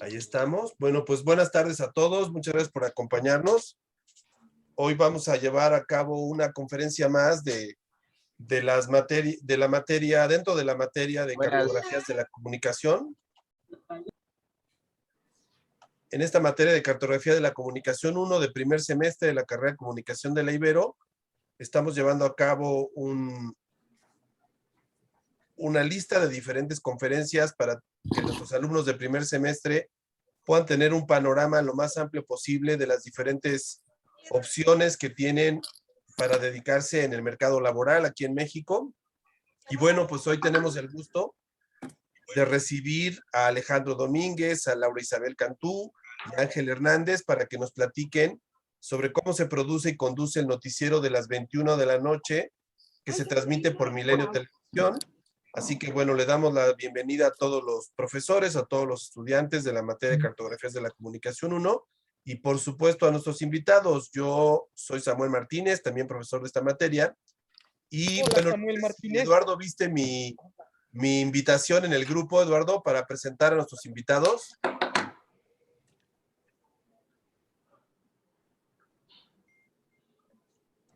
Ahí estamos. Bueno, pues buenas tardes a todos. Muchas gracias por acompañarnos. Hoy vamos a llevar a cabo una conferencia más de la materia, dentro de la materia de cartografías de la comunicación. En esta materia de cartografía de la comunicación 1 de primer semestre de la carrera de comunicación de la Ibero, estamos llevando a cabo una lista de diferentes conferencias para que nuestros alumnos de primer semestre puedan tener un panorama lo más amplio posible de las diferentes opciones que tienen para dedicarse en el mercado laboral aquí en México. Y bueno, pues hoy tenemos el gusto de recibir a Alejandro Domínguez, a Laura Isabel Cantú y a Ángel Hernández para que nos platiquen sobre cómo se produce y conduce el noticiero de las 21 de la noche que se transmite por Milenio Televisión. Así que bueno, le damos la bienvenida a todos los profesores, a todos los estudiantes de la materia de cartografías de la comunicación 1 y por supuesto a nuestros invitados. Yo soy Samuel Martínez, también profesor de esta materia. Y Hola, bueno, Samuel Martínez. Eduardo, ¿viste mi invitación en el grupo, Eduardo, para presentar a nuestros invitados?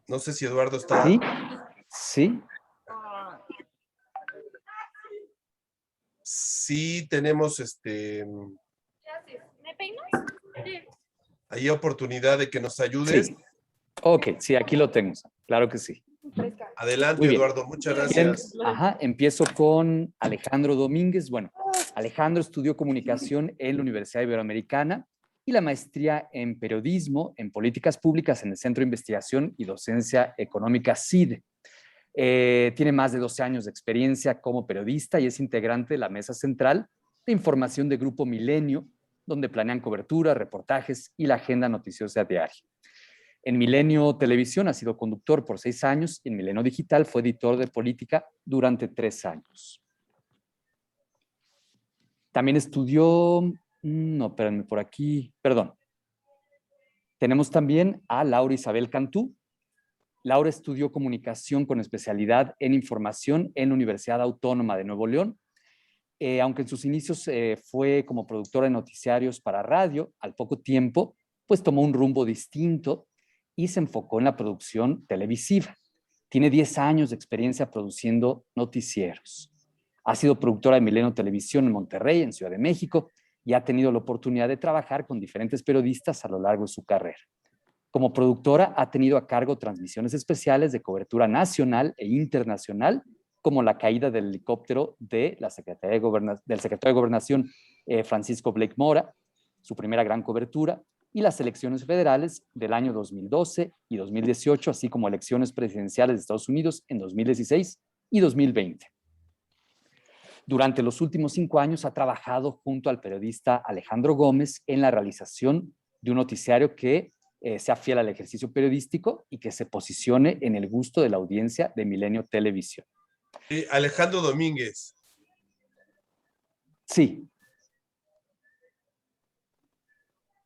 No sé si Eduardo está... Sí, sí. Sí, tenemos ¿Me peinas? ahí oportunidad de que nos ayudes. Sí. Ok, sí, aquí lo tengo. Claro que sí. Adelante, Muy bien. Eduardo, muchas Bien, gracias. empiezo con Alejandro Domínguez. Bueno, Alejandro estudió comunicación en la Universidad Iberoamericana y la maestría en periodismo en políticas públicas en el Centro de Investigación y Docencia Económica CIDE. Tiene más de 12 años de experiencia como periodista y es integrante de la mesa central de información de Grupo Milenio, donde planean cobertura, reportajes y la agenda noticiosa diaria. En Milenio Televisión ha sido conductor por 6 años y en Milenio Digital fue editor de política durante 3 años. También estudió, no, espérenme por aquí, perdón. Tenemos también a Laura Isabel Cantú. Laura estudió comunicación con especialidad en información en la Universidad Autónoma de Nuevo León. Aunque en sus inicios fue como productora de noticiarios para radio, al poco tiempo, pues tomó un rumbo distinto y se enfocó en la producción televisiva. Tiene 10 años de experiencia produciendo noticieros. Ha sido productora de Milenio Televisión en Monterrey, en Ciudad de México, y ha tenido la oportunidad de trabajar con diferentes periodistas a lo largo de su carrera. Como productora ha tenido a cargo transmisiones especiales de cobertura nacional e internacional, como la caída del helicóptero de la del secretario de Gobernación Francisco Blake Mora, su primera gran cobertura, y las elecciones federales del año 2012 y 2018, así como elecciones presidenciales de Estados Unidos en 2016 y 2020. Durante los últimos 5 años ha trabajado junto al periodista Alejandro Gómez en la realización de un noticiario que sea fiel al ejercicio periodístico y que se posicione en el gusto de la audiencia de Milenio Televisión. Alejandro Domínguez. Sí.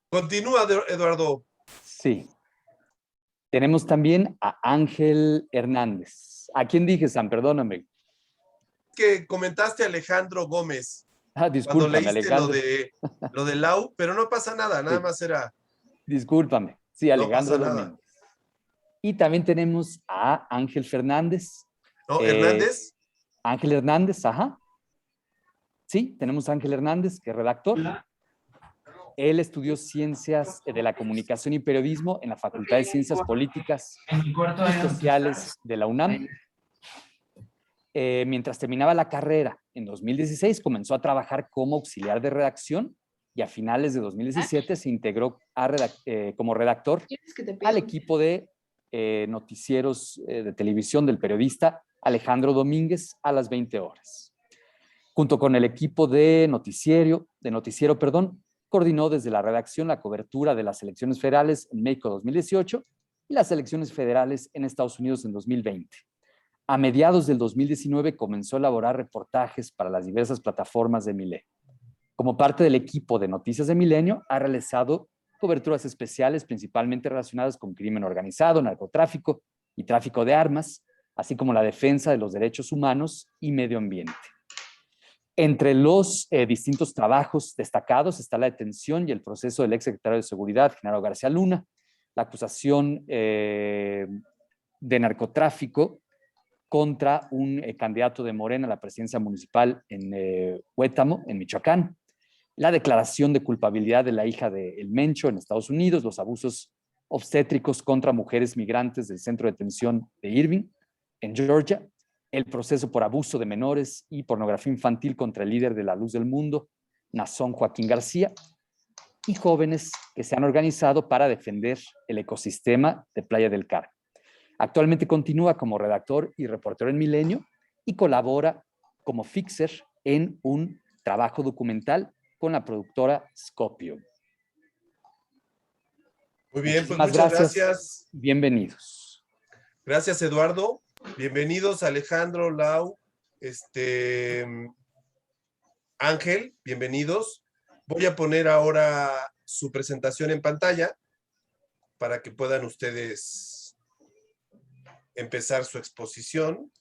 Continúa, Eduardo. Sí. Tenemos también a Ángel Hernández. ¿A quién dije, Sam? Perdóname. Que comentaste a Alejandro Gómez. Discúlpame, cuando leíste Alejandro. lo de Lau, pero no pasa nada, nada más era... Discúlpame. Sí, Alejandro no Domínguez. Y también tenemos a Ángel Fernández. ¿No? ¿Hernández? Ángel Hernández, ajá. Sí, tenemos a Ángel Hernández, que es redactor. Hola. Él estudió Ciencias de la Comunicación y Periodismo en la Facultad de Ciencias Políticas y Sociales de la UNAM. Mientras terminaba la carrera, en 2016 comenzó a trabajar como auxiliar de redacción y a finales de 2017 se integró como redactor al equipo de noticieros de televisión del periodista Alejandro Domínguez a las 20 horas. Junto con el equipo de noticiero, coordinó desde la redacción la cobertura de las elecciones federales en México 2018 y las elecciones federales en Estados Unidos en 2020. A mediados del 2019 comenzó a elaborar reportajes para las diversas plataformas de Milenio. Como parte del equipo de Noticias de Milenio, ha realizado coberturas especiales principalmente relacionadas con crimen organizado, narcotráfico y tráfico de armas, así como la defensa de los derechos humanos y medio ambiente. Entre los distintos trabajos destacados está la detención y el proceso del exsecretario de Seguridad, Genaro García Luna, la acusación de narcotráfico contra un candidato de Morena a la presidencia municipal en Huétamo, en Michoacán, la declaración de culpabilidad de la hija de El Mencho en Estados Unidos, los abusos obstétricos contra mujeres migrantes del centro de detención de Irving, en Georgia, el proceso por abuso de menores y pornografía infantil contra el líder de La Luz del Mundo, Nazón Joaquín García, y jóvenes que se han organizado para defender el ecosistema de Playa del Carmen. Actualmente continúa como redactor y reportero en Milenio y colabora como fixer en un trabajo documental con la productora Scopio. Muy bien, pues Muchísimas muchas gracias. Bienvenidos. Gracias, Eduardo. Bienvenidos, Alejandro, Lau, Ángel, bienvenidos. Voy a poner ahora su presentación en pantalla para que puedan ustedes empezar su exposición.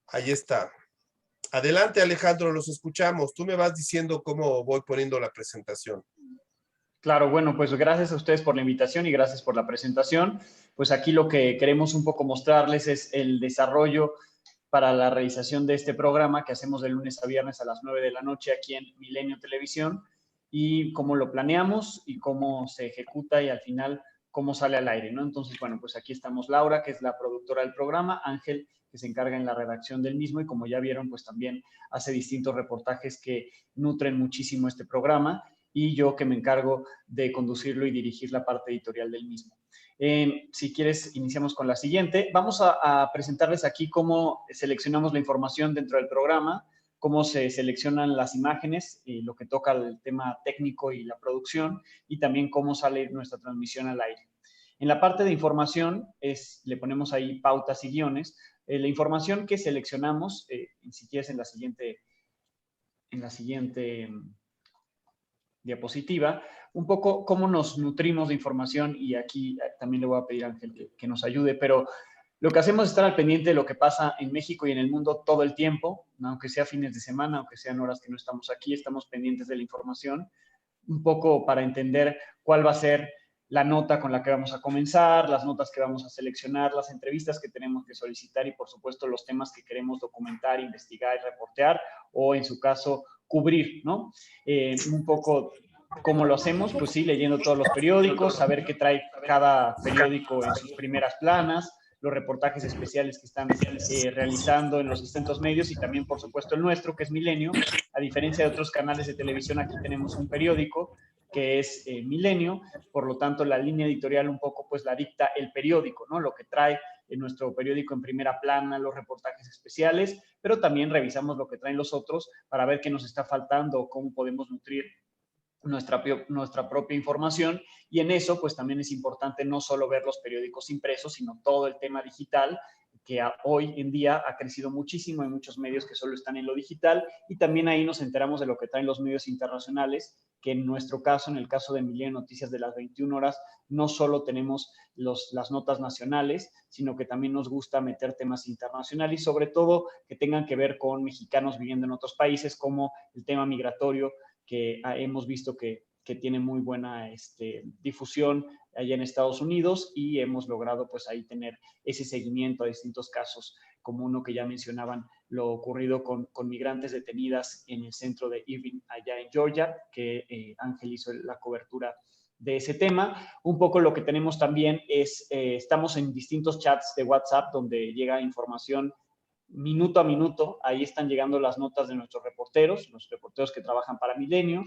Ahí está. Adelante, Alejandro, los escuchamos. Tú me vas diciendo cómo voy poniendo la presentación. Claro, bueno, pues gracias a ustedes por la invitación y gracias por la presentación. Pues aquí lo que queremos un poco mostrarles es el desarrollo para la realización de este programa que hacemos de lunes a viernes a las 9 de la noche aquí en Milenio Televisión y cómo lo planeamos y cómo se ejecuta y al final cómo sale al aire, ¿no? Entonces, bueno, pues aquí estamos Laura, que es la productora del programa, Ángel, que se encarga en la redacción del mismo y como ya vieron, pues también hace distintos reportajes que nutren muchísimo este programa y yo que me encargo de conducirlo y dirigir la parte editorial del mismo. Si quieres, iniciamos con la siguiente. Vamos a presentarles aquí cómo seleccionamos la información dentro del programa, cómo se seleccionan las imágenes, lo que toca el tema técnico y la producción, y también cómo sale nuestra transmisión al aire. En la parte de información, le ponemos ahí pautas y guiones. La información que seleccionamos, si quieres en la siguiente diapositiva, un poco cómo nos nutrimos de información y aquí también le voy a pedir a Ángel que nos ayude, pero lo que hacemos es estar al pendiente de lo que pasa en México y en el mundo todo el tiempo, aunque sea fines de semana, aunque sean horas que no estamos aquí, estamos pendientes de la información, un poco para entender cuál va a ser la nota con la que vamos a comenzar, las notas que vamos a seleccionar, las entrevistas que tenemos que solicitar y, por supuesto, los temas que queremos documentar, investigar y reportear o, en su caso, cubrir, ¿no? Un poco ¿cómo lo hacemos? Pues sí, leyendo todos los periódicos, saber qué trae cada periódico en sus primeras planas, los reportajes especiales que están realizando en los distintos medios y también, por supuesto, el nuestro, que es Milenio. A diferencia de otros canales de televisión, aquí tenemos un periódico que es Milenio, por lo tanto, la línea editorial un poco pues la dicta el periódico, ¿no? Lo que trae en nuestro periódico en primera plana, los reportajes especiales, pero también revisamos lo que traen los otros para ver qué nos está faltando o cómo podemos nutrir nuestra propia información y en eso pues también es importante no solo ver los periódicos impresos, sino todo el tema digital que hoy en día ha crecido muchísimo, hay muchos medios que solo están en lo digital y también ahí nos enteramos de lo que traen los medios internacionales, que en nuestro caso, en el caso de Milenio Noticias de las 21 horas, no solo tenemos las notas nacionales, sino que también nos gusta meter temas internacionales y sobre todo que tengan que ver con mexicanos viviendo en otros países, como el tema migratorio, que hemos visto que tiene muy buena difusión allá en Estados Unidos y hemos logrado pues ahí tener ese seguimiento a distintos casos, como uno que ya mencionaban, lo ocurrido con migrantes detenidas en el centro de Irving, allá en Georgia, que Ángel hizo la cobertura de ese tema. Un poco lo que tenemos también es, estamos en distintos chats de WhatsApp donde llega información minuto a minuto, ahí están llegando las notas de nuestros reporteros, los reporteros que trabajan para Milenio,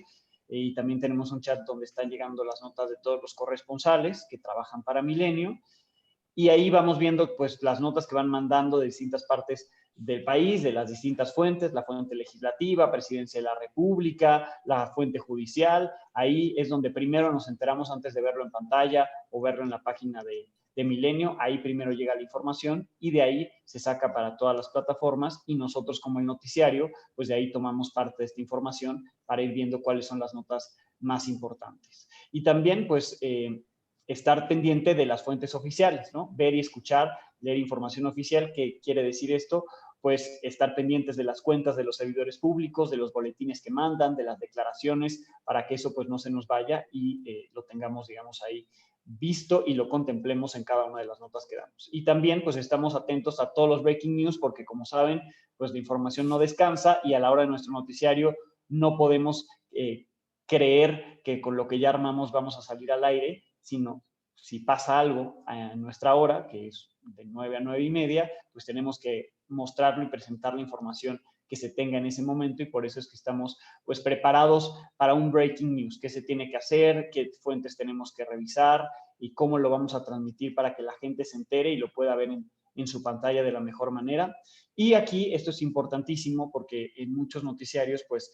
y también tenemos un chat donde están llegando las notas de todos los corresponsales que trabajan para Milenio, y ahí vamos viendo pues las notas que van mandando de distintas partes del país, de las distintas fuentes, la fuente legislativa, Presidencia de la República, la fuente judicial, ahí es donde primero nos enteramos antes de verlo en pantalla o verlo en la página de Milenio, ahí primero llega la información y de ahí se saca para todas las plataformas y nosotros como el noticiario, pues de ahí tomamos parte de esta información para ir viendo cuáles son las notas más importantes. Y también, pues, estar pendiente de las fuentes oficiales, ¿no? Ver y escuchar, leer información oficial. ¿Qué quiere decir esto? pues estar pendientes de las cuentas de los servidores públicos, de los boletines que mandan, de las declaraciones, para que eso pues no se nos vaya y lo tengamos, digamos, ahí visto y lo contemplemos en cada una de las notas que damos. Y también pues estamos atentos a todos los breaking news porque, como saben, pues la información no descansa y a la hora de nuestro noticiario no podemos creer que con lo que ya armamos vamos a salir al aire, sino si pasa algo a nuestra hora, que es de 9 a 9:30, pues tenemos que mostrarlo y presentar la información que se tenga en ese momento, y por eso es que estamos pues preparados para un breaking news, qué se tiene que hacer, qué fuentes tenemos que revisar y cómo lo vamos a transmitir para que la gente se entere y lo pueda ver en su pantalla de la mejor manera. Y aquí esto es importantísimo porque en muchos noticiarios pues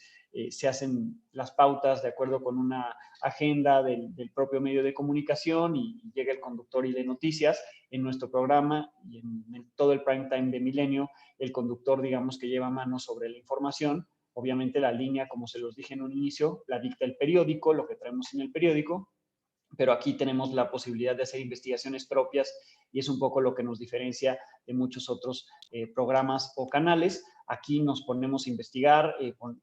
se hacen las pautas de acuerdo con una agenda del propio medio de comunicación y llega el conductor y lee noticias. En nuestro programa y en todo el prime time de Milenio, el conductor, digamos, que lleva mano sobre la información. Obviamente la línea, como se los dije en un inicio, la dicta el periódico, lo que traemos en el periódico, pero aquí tenemos la posibilidad de hacer investigaciones propias y es un poco lo que nos diferencia de muchos otros programas o canales. Aquí nos ponemos a investigar,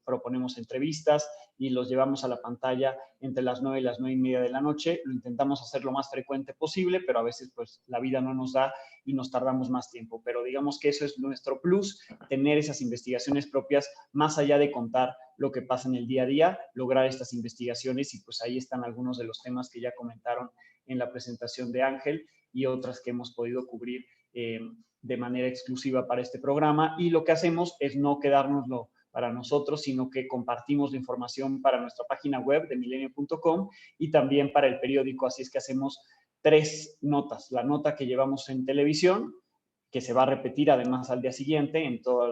proponemos entrevistas y los llevamos a la pantalla entre las 9 y las 9:30 de la noche. Lo intentamos hacer lo más frecuente posible, pero a veces pues la vida no nos da y nos tardamos más tiempo. Pero digamos que eso es nuestro plus, tener esas investigaciones propias más allá de contar lo que pasa en el día a día, lograr estas investigaciones, y pues ahí están algunos de los temas que ya comentaron en la presentación de Ángel y otras que hemos podido cubrir de manera exclusiva para este programa. Y lo que hacemos es no quedárnoslo para nosotros, sino que compartimos la información para nuestra página web de milenio.com y también para el periódico. Así es que hacemos 3 notas. La nota que llevamos en televisión, que se va a repetir además al día siguiente en toda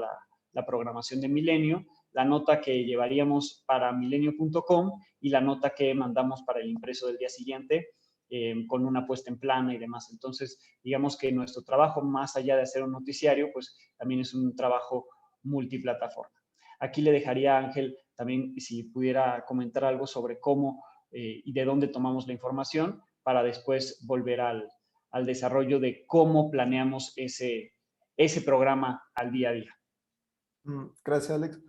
la programación de Milenio, la nota que llevaríamos para milenio.com y la nota que mandamos para el impreso del día siguiente, con una puesta en plana y demás. Entonces, digamos que nuestro trabajo, más allá de hacer un noticiario, pues también es un trabajo multiplataforma. Aquí le dejaría a Ángel también, si pudiera comentar algo sobre cómo y de dónde tomamos la información, para después volver al desarrollo de cómo planeamos ese programa al día a día. Gracias, Alex.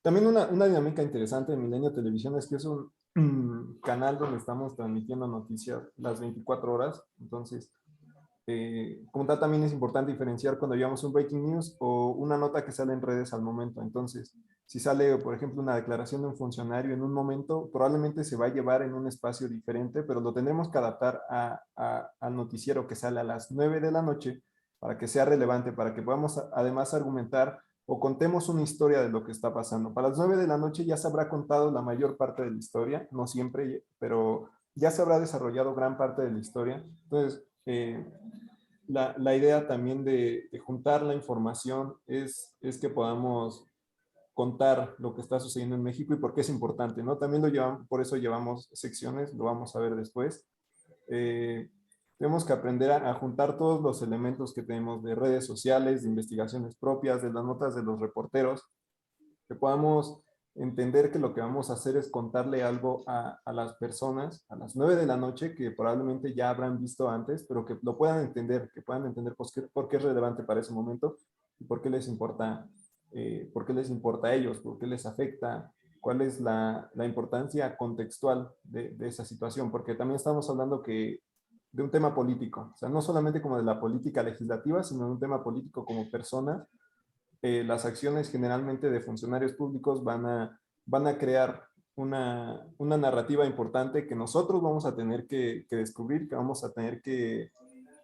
También una dinámica interesante de Milenio Televisión es que es un canal donde estamos transmitiendo noticias las 24 horas. Entonces, como tal, también es importante diferenciar cuando llevamos un breaking news o una nota que sale en redes al momento. Entonces, si sale, por ejemplo, una declaración de un funcionario en un momento, probablemente se va a llevar en un espacio diferente, pero lo tendremos que adaptar al noticiero que sale a las 9 de la noche para que sea relevante, para que podamos además argumentar o contemos una historia de lo que está pasando. Para las 9 de la noche ya se habrá contado la mayor parte de la historia, no siempre, pero ya se habrá desarrollado gran parte de la historia. Entonces, la idea también de juntar la información es que podamos contar lo que está sucediendo en México y por qué es importante, ¿no? También lo llevamos, por eso llevamos secciones, lo vamos a ver después. Tenemos que aprender a juntar todos los elementos que tenemos de redes sociales, de investigaciones propias, de las notas de los reporteros, que podamos entender que lo que vamos a hacer es contarle algo a las personas a las 9 de la noche que probablemente ya habrán visto antes, pero que lo puedan entender, que puedan entender por qué es relevante para ese momento y por qué les importa a ellos, por qué les afecta, cuál es la importancia contextual de esa situación, porque también estamos hablando de un tema político, o sea, no solamente como de la política legislativa, sino de un tema político como persona. Las acciones generalmente de funcionarios públicos van a crear una narrativa importante que nosotros vamos a tener que descubrir, que vamos a tener que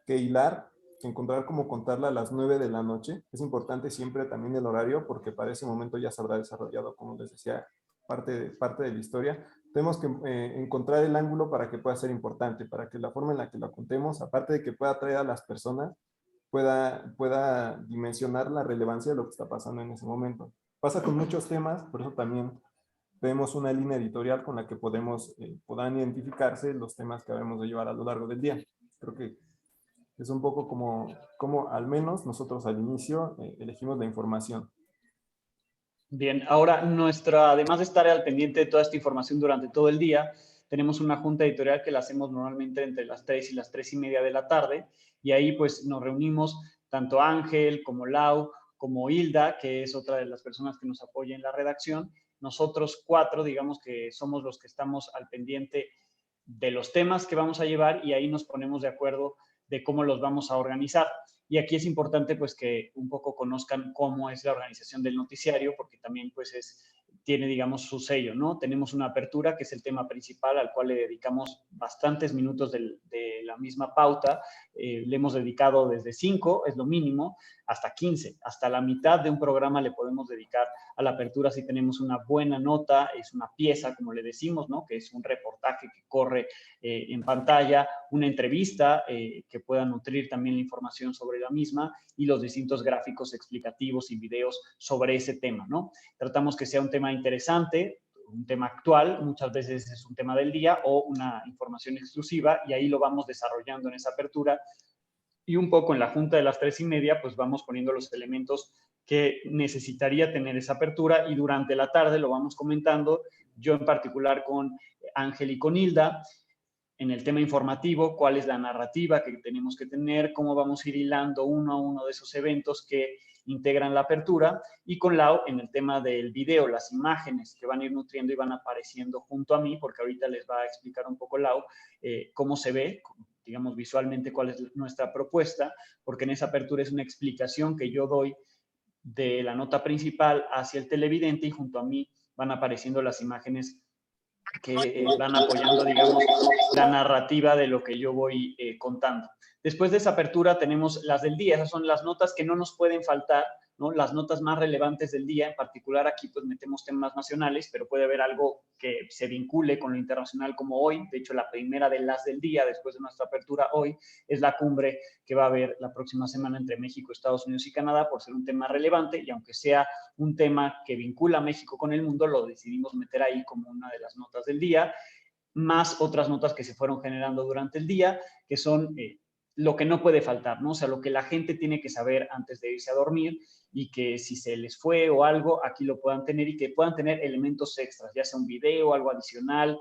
hilar, encontrar cómo contarla a las 9 de la noche. Es importante siempre también el horario, porque para ese momento ya se habrá desarrollado, como les decía, parte de la historia. Tenemos que encontrar el ángulo para que pueda ser importante, para que la forma en la que la contemos, aparte de que pueda atraer a las personas, pueda dimensionar la relevancia de lo que está pasando en ese momento. Pasa con muchos temas, por eso también tenemos una línea editorial con la que puedan identificarse los temas que debemos de llevar a lo largo del día. Creo que es un poco como al menos nosotros al inicio elegimos la información. Bien, ahora además de estar al pendiente de toda esta información durante todo el día, tenemos una junta editorial que la hacemos normalmente entre las 3 y las 3:30 de la tarde, y ahí pues nos reunimos tanto Ángel como Lau como Hilda, que es otra de las personas que nos apoya en la redacción. Nosotros 4, digamos que somos los que estamos al pendiente de los temas que vamos a llevar y ahí nos ponemos de acuerdo de cómo los vamos a organizar. Y aquí es importante pues que un poco conozcan cómo es la organización del noticiario, porque también pues tiene, digamos, su sello, ¿no? Tenemos una apertura, que es el tema principal, al cual le dedicamos bastantes minutos de la misma pauta. Le hemos dedicado desde 5, es lo mínimo, hasta 15. Hasta la mitad de un programa le podemos dedicar a la apertura si tenemos una buena nota, es una pieza, como le decimos, ¿no? Que es un reportaje que corre en pantalla, una entrevista que pueda nutrir también la información sobre la misma y los distintos gráficos explicativos y videos sobre ese tema, ¿no? Tratamos que sea un tema interesante, un tema actual, muchas veces es un tema del día o una información exclusiva y ahí lo vamos desarrollando en esa apertura y un poco en la junta de las 3:30 pues vamos poniendo los elementos que necesitaría tener esa apertura y durante la tarde lo vamos comentando, yo en particular con Ángel y con Hilda, en el tema informativo, cuál es la narrativa que tenemos que tener, cómo vamos a ir hilando uno a uno de esos eventos que integran la apertura, y con Lau en el tema del video, las imágenes que van a ir nutriendo y van apareciendo junto a mí, porque ahorita les va a explicar un poco Lau cómo se ve, digamos visualmente cuál es nuestra propuesta, porque en esa apertura es una explicación que yo doy de la nota principal hacia el televidente y junto a mí van apareciendo las imágenes que van apoyando, digamos, la narrativa de lo que yo voy contando. Después de esa apertura tenemos las del día, esas son las notas que no nos pueden faltar, ¿no? Las notas más relevantes del día, en particular aquí pues metemos temas nacionales, pero puede haber algo que se vincule con lo internacional como hoy. De hecho, la primera de las del día, después de nuestra apertura hoy, es la cumbre que va a haber la próxima semana entre México, Estados Unidos y Canadá, por ser un tema relevante, y aunque sea un tema que vincula a México con el mundo, lo decidimos meter ahí como una de las notas del día, más otras notas que se fueron generando durante el día, que son lo que no puede faltar, ¿no? O sea, lo que la gente tiene que saber antes de irse a dormir y que si se les fue o algo, aquí lo puedan tener y que puedan tener elementos extras, ya sea un video, algo adicional,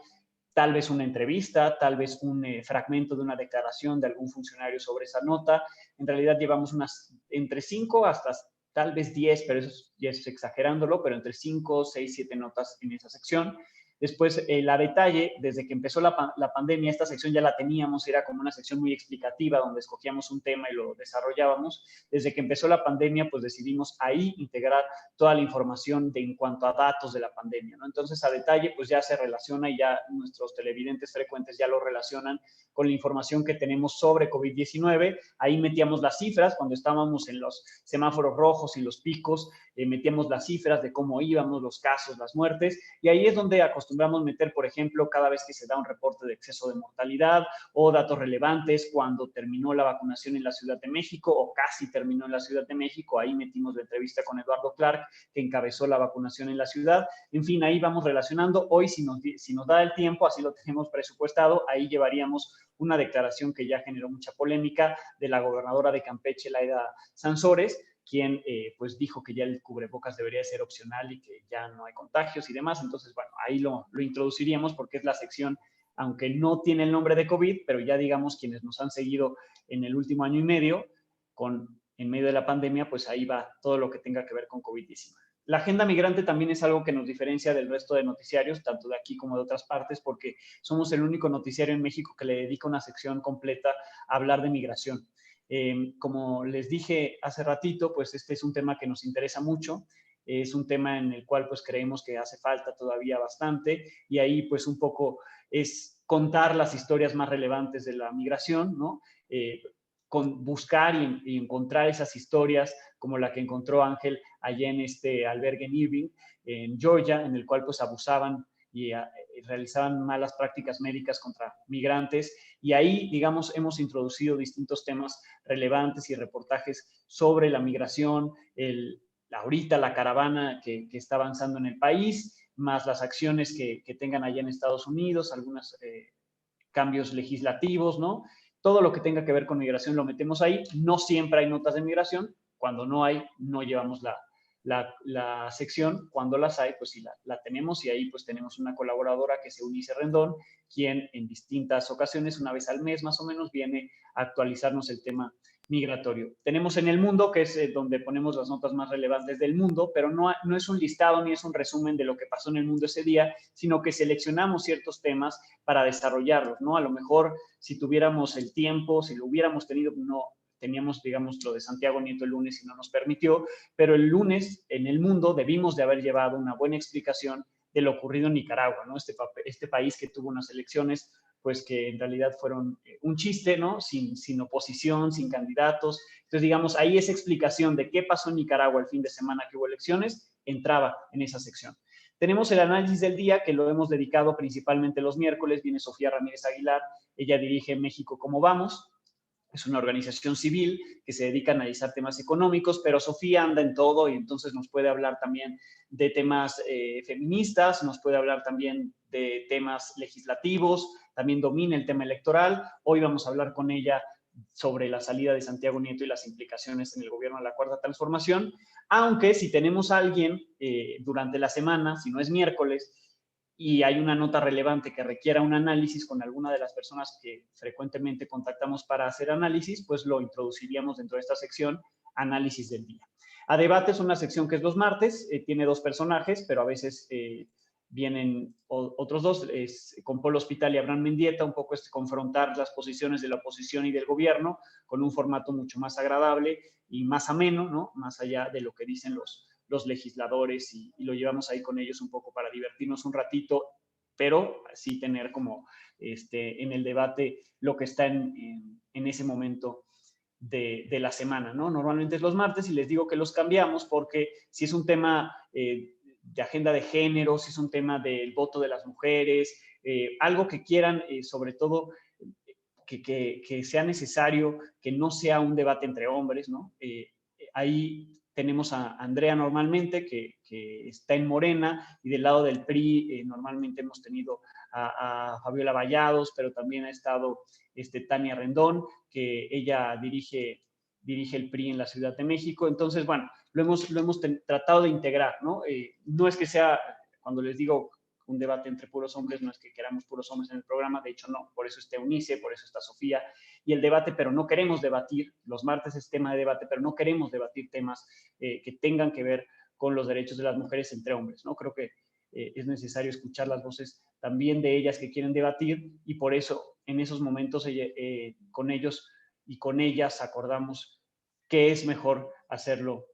tal vez una entrevista, tal vez un fragmento de una declaración de algún funcionario sobre esa nota. En realidad llevamos unas entre 5 hasta tal vez 10, pero eso ya es exagerándolo, pero entre 5, 6, 7 notas en esa sección. Después, la detalle, desde que empezó la pandemia, esta sección ya la teníamos, era como una sección muy explicativa donde escogíamos un tema y lo desarrollábamos. Desde que empezó la pandemia, pues decidimos ahí integrar toda la información en cuanto a datos de la pandemia, ¿no? Entonces, a detalle, pues ya se relaciona y ya nuestros televidentes frecuentes ya lo relacionan con la información que tenemos sobre COVID-19. Ahí metíamos las cifras cuando estábamos en los semáforos rojos y los picos, metíamos las cifras de cómo íbamos, los casos, las muertes, y ahí es donde acostumbramos meter, por ejemplo, cada vez que se da un reporte de exceso de mortalidad o datos relevantes cuando terminó la vacunación en la Ciudad de México o casi terminó en la Ciudad de México. Ahí metimos la entrevista con Eduardo Clark, que encabezó la vacunación en la ciudad. En fin, ahí vamos relacionando. Hoy, si nos da el tiempo, así lo tenemos presupuestado, ahí llevaríamos una declaración que ya generó mucha polémica de la gobernadora de Campeche, Laida Sansores, quien pues dijo que ya el cubrebocas debería ser opcional y que ya no hay contagios y demás. Entonces, bueno, ahí lo introduciríamos porque es la sección, aunque no tiene el nombre de COVID, pero ya digamos quienes nos han seguido en el último año y medio, en medio de la pandemia, pues ahí va todo lo que tenga que ver con COVID-19. La agenda migrante también es algo que nos diferencia del resto de noticiarios, tanto de aquí como de otras partes, porque somos el único noticiario en México que le dedica una sección completa a hablar de migración. Como les dije hace ratito, pues este es un tema que nos interesa mucho, es un tema en el cual pues creemos que hace falta todavía bastante y ahí pues un poco es contar las historias más relevantes de la migración, ¿no? Buscar y encontrar esas historias como la que encontró Ángel allá en este albergue en Irving, en Georgia, en el cual pues abusaban y realizaban malas prácticas médicas contra migrantes. Y ahí, digamos, hemos introducido distintos temas relevantes y reportajes sobre la migración, ahorita la caravana que está avanzando en el país, más las acciones que tengan allá en Estados Unidos, algunos cambios legislativos, ¿no? Todo lo que tenga que ver con migración lo metemos ahí. No siempre hay notas de migración. Cuando no hay, no llevamos la sección. Cuando las hay, pues sí la tenemos y ahí pues tenemos una colaboradora que es Eunice Rendón, quien en distintas ocasiones, una vez al mes más o menos, viene a actualizarnos el tema migratorio. Tenemos en el mundo, que es donde ponemos las notas más relevantes del mundo, pero no es un listado ni es un resumen de lo que pasó en el mundo ese día, sino que seleccionamos ciertos temas para desarrollarlos, ¿no? A lo mejor si tuviéramos el tiempo, si lo hubiéramos tenido, no teníamos, digamos, lo de Santiago Nieto el lunes y no nos permitió, pero el lunes en el mundo debimos de haber llevado una buena explicación de lo ocurrido en Nicaragua, ¿no? Este país que tuvo unas elecciones pues que en realidad fueron un chiste, ¿no? Sin oposición, sin candidatos. Entonces, digamos, ahí esa explicación de qué pasó en Nicaragua el fin de semana que hubo elecciones, entraba en esa sección. Tenemos el análisis del día, que lo hemos dedicado principalmente los miércoles. Viene Sofía Ramírez Aguilar, ella dirige México Cómo Vamos. Es una organización civil que se dedica a analizar temas económicos, pero Sofía anda en todo y entonces nos puede hablar también de temas feministas, nos puede hablar también de temas legislativos, también domina el tema electoral. Hoy vamos a hablar con ella sobre la salida de Santiago Nieto y las implicaciones en el gobierno de la Cuarta Transformación, aunque si tenemos a alguien durante la semana, si no es miércoles, y hay una nota relevante que requiera un análisis con alguna de las personas que frecuentemente contactamos para hacer análisis, pues lo introduciríamos dentro de esta sección, análisis del día. A debate es una sección que es los martes, tiene 2 personajes, pero a veces vienen otros 2, con Polo Hospital y Abraham Mendieta, un poco confrontar las posiciones de la oposición y del gobierno con un formato mucho más agradable y más ameno, ¿no? Más allá de lo que dicen los legisladores y lo llevamos ahí con ellos un poco para divertirnos un ratito, pero sí tener como en el debate lo que está en ese momento de la semana, ¿no? Normalmente es los martes y les digo que los cambiamos porque si es un tema de agenda de género, si es un tema del voto de las mujeres, algo que quieran, sobre todo que sea necesario, que no sea un debate entre hombres, ¿no? Ahí tenemos a Andrea normalmente, que está en Morena, y del lado del PRI normalmente hemos tenido a Fabiola Vallados, pero también ha estado Tania Rendón, que ella dirige el PRI en la Ciudad de México. Entonces, bueno, lo hemos tratado de integrar, ¿no? No es que sea, cuando les digo un debate entre puros hombres, no es que queramos puros hombres en el programa, de hecho no, por eso está Eunice, por eso está Sofía, y el debate, pero no queremos debatir, los martes es tema de debate, pero no queremos debatir temas que tengan que ver con los derechos de las mujeres entre hombres, ¿no? Creo que es necesario escuchar las voces también de ellas que quieren debatir, y por eso en esos momentos con ellos y con ellas acordamos que es mejor hacerlo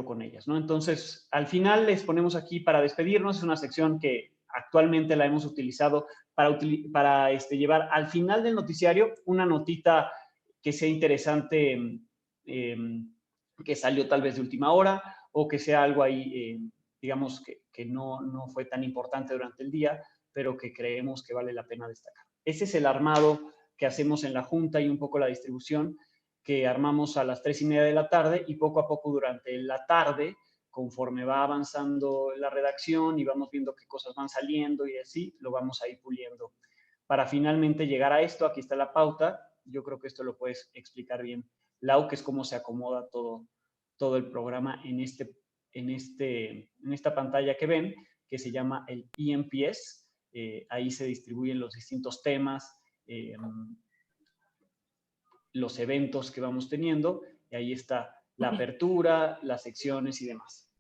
con ellas, ¿no? Entonces, al final les ponemos aquí para despedirnos, es una sección que actualmente la hemos utilizado para llevar al final del noticiario una notita que sea interesante, que salió tal vez de última hora, o que sea algo ahí, digamos, que no fue tan importante durante el día, pero que creemos que vale la pena destacar. Ese es el armado que hacemos en la Junta y un poco la distribución que armamos a las 3:30 de la tarde, y poco a poco durante la tarde, conforme va avanzando la redacción y vamos viendo qué cosas van saliendo y así, lo vamos a ir puliendo. Para finalmente llegar a esto, aquí está la pauta. Yo creo que esto lo puedes explicar bien, Lau, que es cómo se acomoda todo el programa en esta pantalla que ven, que se llama el EMPS. Ahí se distribuyen los distintos temas, los eventos que vamos teniendo, y ahí está la apertura, las secciones y demás.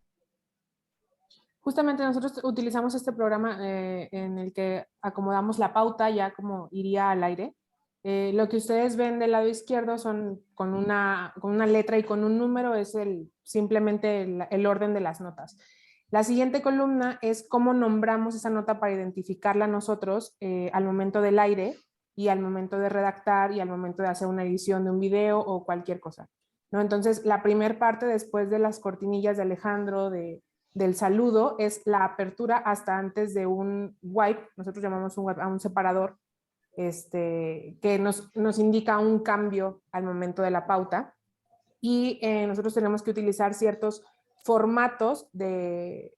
Justamente nosotros utilizamos este programa en el que acomodamos la pauta ya como iría al aire. Lo que ustedes ven del lado izquierdo son con una letra y con un número, es simplemente el orden de las notas. La siguiente columna es cómo nombramos esa nota para identificarla nosotros al momento del aire y al momento de redactar y al momento de hacer una edición de un video o cualquier cosa, ¿no? Entonces, la primera parte después de las cortinillas de Alejandro, del saludo, es la apertura hasta antes de un wipe, nosotros llamamos un wipe a un separador, que nos indica un cambio al momento de la pauta, y nosotros tenemos que utilizar ciertos formatos de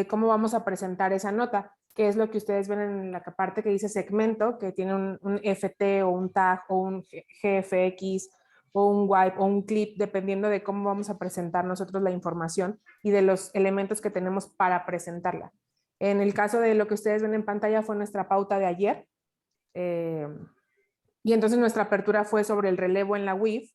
cómo vamos a presentar esa nota, que es lo que ustedes ven en la parte que dice segmento, que tiene un FT o un tag o un GFX o un wipe o un clip, dependiendo de cómo vamos a presentar nosotros la información y de los elementos que tenemos para presentarla. En el caso de lo que ustedes ven en pantalla fue nuestra pauta de ayer, y entonces nuestra apertura fue sobre el relevo en la UIF,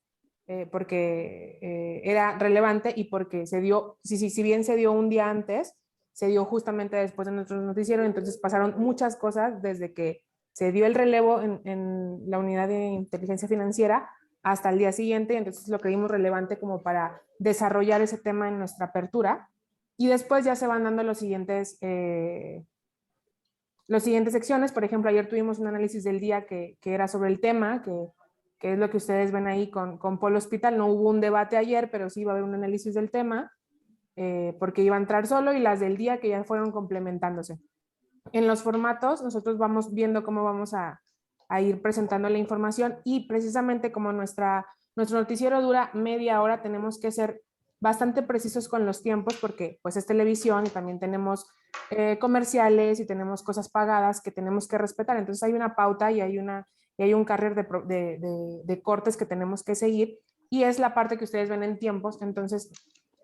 porque era relevante y porque se dio, si bien se dio un día antes, se dio justamente después de nuestro noticiero, entonces pasaron muchas cosas desde que se dio el relevo en la unidad de inteligencia financiera hasta el día siguiente, entonces lo creímos relevante como para desarrollar ese tema en nuestra apertura, y después ya se van dando los siguientes secciones. Por ejemplo, ayer tuvimos un análisis del día que era sobre el tema, que es lo que ustedes ven ahí con Polo Hospital. No hubo un debate ayer, pero sí iba a haber un análisis del tema, porque iba a entrar solo, y las del día que ya fueron complementándose. En los formatos, nosotros vamos viendo cómo vamos a ir presentando la información, y precisamente como nuestro noticiero dura media hora, tenemos que ser bastante precisos con los tiempos, porque pues es televisión y también tenemos comerciales y tenemos cosas pagadas que tenemos que respetar. Entonces hay una pauta y hay un carrer de cortes que tenemos que seguir, y es la parte que ustedes ven en tiempos. Entonces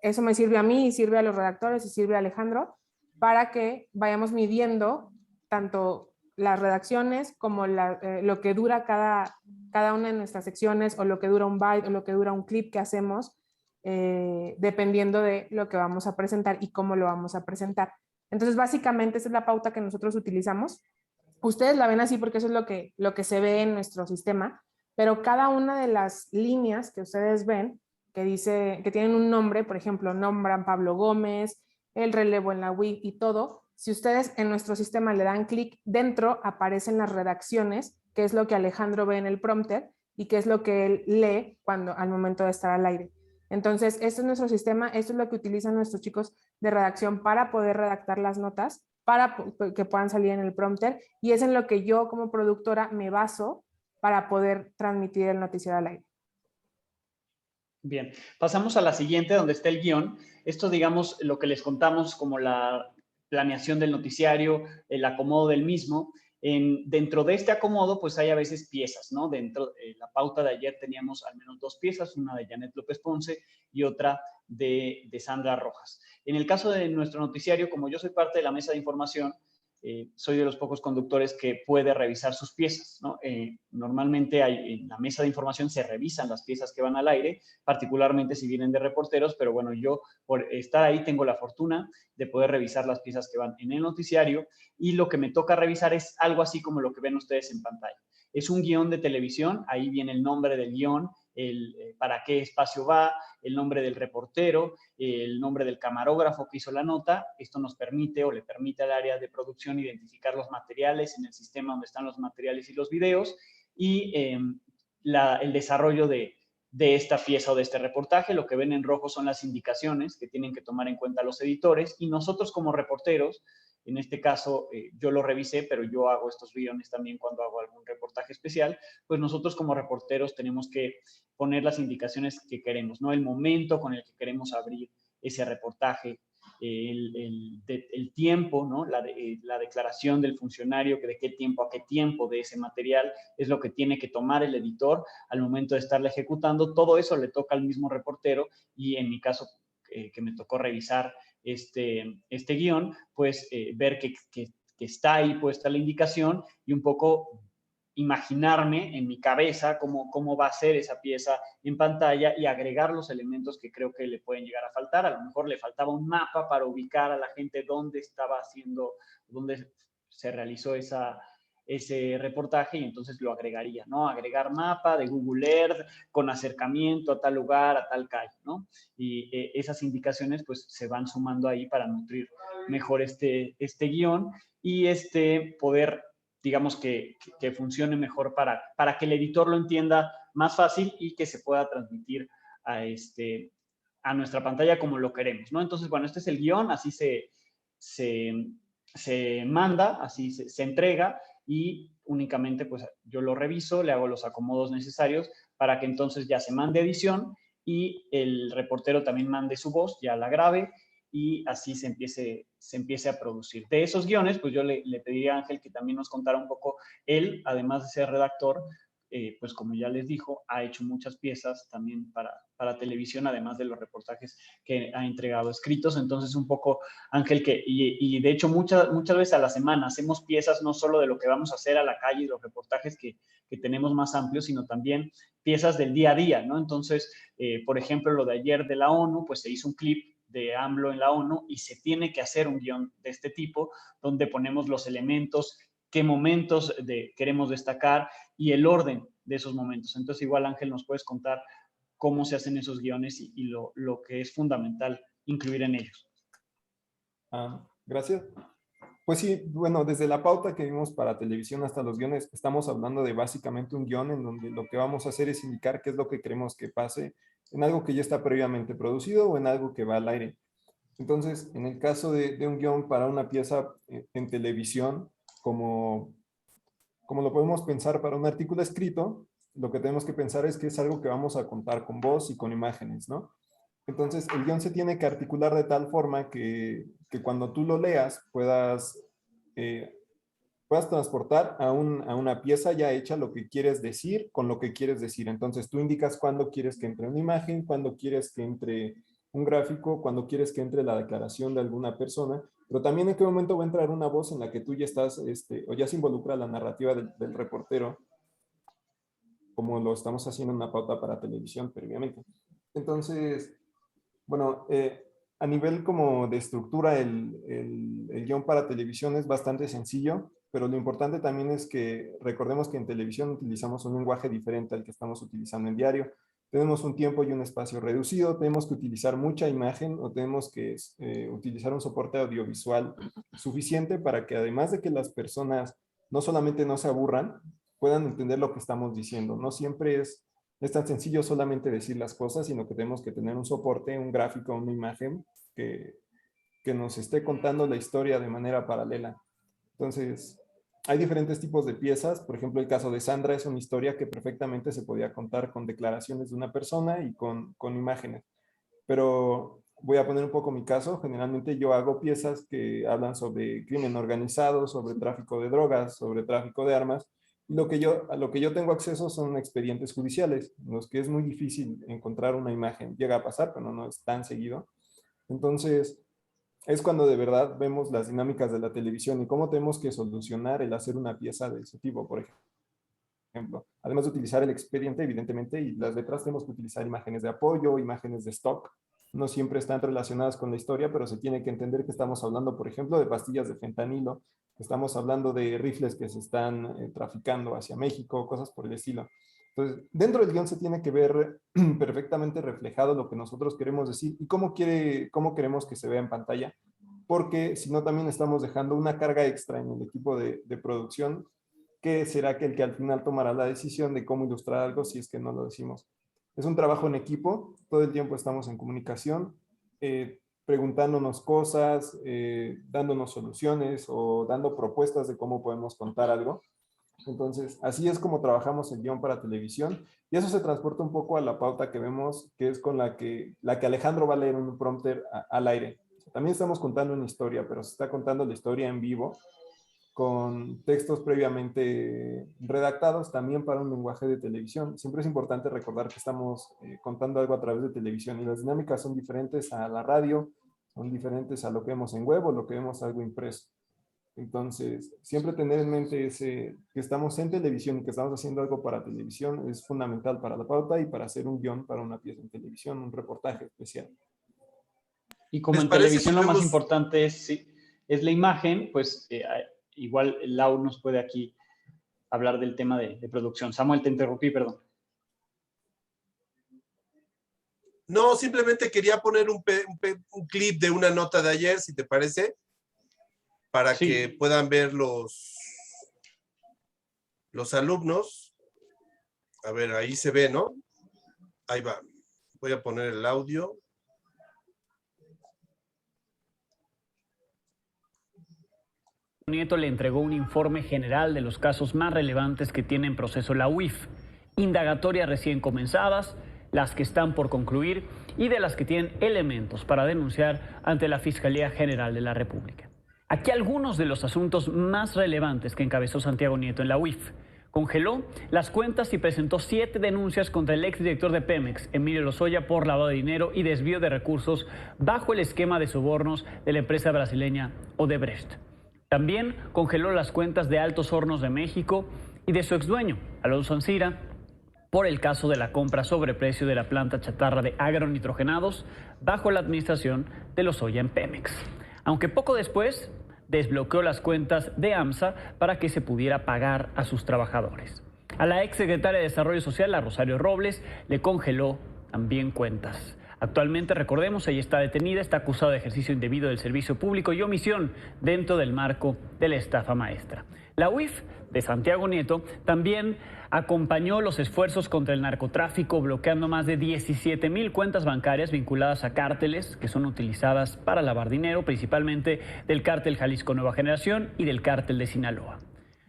eso me sirve a mí y sirve a los redactores y sirve a Alejandro para que vayamos midiendo tanto las redacciones como lo que dura cada una de nuestras secciones, o lo que dura un byte, o lo que dura un clip que hacemos, dependiendo de lo que vamos a presentar y cómo lo vamos a presentar. Entonces, básicamente, esa es la pauta que nosotros utilizamos. Ustedes la ven así porque eso es lo que se ve en nuestro sistema, pero cada una de las líneas que ustedes ven, que tienen un nombre, por ejemplo, nombran Pablo Gómez, el relevo en la WIC y todo, si ustedes en nuestro sistema le dan clic, dentro aparecen las redacciones, que es lo que Alejandro ve en el prompter y que es lo que él lee al momento de estar al aire. Entonces, este es nuestro sistema, esto es lo que utilizan nuestros chicos de redacción para poder redactar las notas, para que puedan salir en el prompter, y es en lo que yo como productora me baso para poder transmitir el noticiero al aire. Bien, pasamos a la siguiente, donde está el guión. Esto, digamos, lo que les contamos como la planeación del noticiario, el acomodo del mismo. Dentro de este acomodo, pues hay a veces piezas, ¿no? Dentro de la pauta de ayer teníamos al menos 2 piezas, una de Janet López Ponce y otra de Sandra Rojas. En el caso de nuestro noticiario, como yo soy parte de la mesa de información, soy de los pocos conductores que puede revisar sus piezas, ¿no? Normalmente en la mesa de información se revisan las piezas que van al aire, particularmente si vienen de reporteros, pero bueno, yo por estar ahí tengo la fortuna de poder revisar las piezas que van en el noticiario, y lo que me toca revisar es algo así como lo que ven ustedes en pantalla. Es un guión de televisión, ahí viene el nombre del guión, para qué espacio va, el nombre del reportero, el nombre del camarógrafo que hizo la nota. Esto nos permite, o le permite al área de producción, identificar los materiales en el sistema donde están los materiales y los videos, y el desarrollo de esta pieza o de este reportaje. Lo que ven en rojo son las indicaciones que tienen que tomar en cuenta los editores, y nosotros como reporteros, en este caso yo lo revisé, pero yo hago estos guiones también cuando hago algún reportaje especial, pues nosotros como reporteros tenemos que poner las indicaciones que queremos, ¿no? El momento con el que queremos abrir ese reportaje, el tiempo, ¿no? La declaración del funcionario, que de qué tiempo a qué tiempo de ese material es lo que tiene que tomar el editor al momento de estarle ejecutando. Todo eso le toca al mismo reportero, y en mi caso, que me tocó revisar este guión, pues ver que está ahí puesta la indicación, y un poco imaginarme en mi cabeza cómo va a ser esa pieza en pantalla, y agregar los elementos que creo que le pueden llegar a faltar. A lo mejor le faltaba un mapa para ubicar a la gente dónde se realizó ese reportaje, y entonces lo agregaría, ¿no? Agregar mapa de Google Earth con acercamiento a tal lugar, a tal calle, ¿no? Y esas indicaciones pues se van sumando ahí para nutrir mejor este guión, y poder, digamos, que funcione mejor para que el editor lo entienda más fácil y que se pueda transmitir a nuestra pantalla como lo queremos, ¿no? Entonces, bueno, este es el guión, así se manda, así se entrega, y únicamente pues yo lo reviso, le hago los acomodos necesarios para que entonces ya se mande edición, y el reportero también mande su voz, ya la grabe, y así se empiece a producir. De esos guiones, pues yo le pediría a Ángel que también nos contara un poco él, además de ser redactor, pues como ya les dijo, ha hecho muchas piezas también para televisión, además de los reportajes que ha entregado escritos. Entonces, un poco, Ángel, y de hecho muchas veces a la semana hacemos piezas no solo de lo que vamos a hacer a la calle y los reportajes que tenemos más amplios, sino también piezas del día a día, ¿no? Entonces, por ejemplo, lo de ayer de la ONU, pues se hizo un clip de AMLO en la ONU y se tiene que hacer un guión de este tipo, donde ponemos los elementos, qué momentos queremos destacar y el orden de esos momentos. Entonces, igual, Ángel, nos puedes contar cómo se hacen esos guiones y lo que es fundamental incluir en ellos. Gracias. Pues sí, bueno, desde la pauta que vimos para televisión hasta los guiones, estamos hablando de básicamente un guión en donde lo que vamos a hacer es indicar qué es lo que queremos que pase en algo que ya está previamente producido o en algo que va al aire. Entonces, en el caso de un guión para una pieza en televisión, como lo podemos pensar para un artículo escrito, lo que tenemos que pensar es que es algo que vamos a contar con voz y con imágenes, ¿no? Entonces, el guión se tiene que articular de tal forma que cuando tú lo leas puedas transportar a una pieza ya hecha lo que quieres decir con lo que quieres decir. Entonces, tú indicas cuándo quieres que entre una imagen, cuándo quieres que entre un gráfico, cuándo quieres que entre la declaración de alguna persona, pero también en qué momento va a entrar una voz en la que tú ya estás, o ya se involucra la narrativa del reportero, como lo estamos haciendo en una pauta para televisión previamente. Entonces, bueno, a nivel como de estructura, el guión para televisión es bastante sencillo, pero lo importante también es que recordemos que en televisión utilizamos un lenguaje diferente al que estamos utilizando en diario. Tenemos un tiempo y un espacio reducido, tenemos que utilizar mucha imagen o tenemos que utilizar un soporte audiovisual suficiente para que además de que las personas no solamente no se aburran, puedan entender lo que estamos diciendo. No siempre es tan sencillo solamente decir las cosas, sino que tenemos que tener un soporte, un gráfico, una imagen que nos esté contando la historia de manera paralela. Entonces, hay diferentes tipos de piezas. Por ejemplo, el caso de Sandra es una historia que perfectamente se podía contar con declaraciones de una persona y con imágenes. Pero voy a poner un poco mi caso. Generalmente yo hago piezas que hablan sobre crimen organizado, sobre tráfico de drogas, sobre tráfico de armas. A lo que yo tengo acceso son expedientes judiciales, en los que es muy difícil encontrar una imagen. Llega a pasar, pero no es tan seguido. Entonces, es cuando de verdad vemos las dinámicas de la televisión y cómo tenemos que solucionar el hacer una pieza de ese tipo, por ejemplo. Además de utilizar el expediente, evidentemente, y las letras, tenemos que utilizar imágenes de apoyo, imágenes de stock. No siempre están relacionadas con la historia, pero se tiene que entender que estamos hablando, por ejemplo, de pastillas de fentanilo, estamos hablando de rifles que se están traficando hacia México, cosas por el estilo. Entonces, dentro del guión se tiene que ver perfectamente reflejado lo que nosotros queremos decir y cómo queremos que se vea en pantalla, porque si no también estamos dejando una carga extra en el equipo de producción, que será el que al final tomará la decisión de cómo ilustrar algo si es que no lo decimos. Es un trabajo en equipo, todo el tiempo estamos en comunicación, preguntándonos cosas, dándonos soluciones o dando propuestas de cómo podemos contar algo. Entonces, así es como trabajamos el guión para televisión y eso se transporta un poco a la pauta que vemos, que es con la que Alejandro va a leer un prompter al aire. También estamos contando una historia, pero se está contando la historia en vivo con textos previamente redactados también para un lenguaje de televisión. Siempre es importante recordar que estamos contando algo a través de televisión y las dinámicas son diferentes a la radio, son diferentes a lo que vemos en web o lo que vemos algo impreso. Entonces, siempre tener en mente que estamos en televisión y que estamos haciendo algo para televisión es fundamental para la pauta y para hacer un guión para una pieza en televisión, un reportaje especial. Y como en televisión lo más importante es la imagen, pues igual Lau nos puede aquí hablar del tema de producción. Samuel, te interrumpí, perdón. No, simplemente quería poner un clip de una nota de ayer, si te parece, para que puedan ver los alumnos. A ver, ahí se ve, ¿no? Ahí va. Voy a poner el audio. Nieto le entregó un informe general de los casos más relevantes que tiene en proceso la UIF, indagatorias recién comenzadas, las que están por concluir y de las que tienen elementos para denunciar ante la Fiscalía General de la República. Aquí algunos de los asuntos más relevantes que encabezó Santiago Nieto en la UIF, Congeló las cuentas y presentó 7 denuncias contra el exdirector de Pemex, Emilio Lozoya, por lavado de dinero y desvío de recursos bajo el esquema de sobornos de la empresa brasileña Odebrecht. También congeló las cuentas de Altos Hornos de México y de su exdueño, Alonso Ancira, por el caso de la compra sobreprecio de la planta chatarra de agronitrogenados bajo la administración de Lozoya en Pemex. Aunque poco después desbloqueó las cuentas de AMSA para que se pudiera pagar a sus trabajadores. A la exsecretaria de Desarrollo Social, a Rosario Robles, le congeló también cuentas. Actualmente, recordemos, ella está detenida, está acusada de ejercicio indebido del servicio público y omisión dentro del marco de la estafa maestra. La UIF de Santiago Nieto también acompañó los esfuerzos contra el narcotráfico, bloqueando más de 17,000 cuentas bancarias vinculadas a cárteles que son utilizadas para lavar dinero, principalmente del cártel Jalisco Nueva Generación y del cártel de Sinaloa.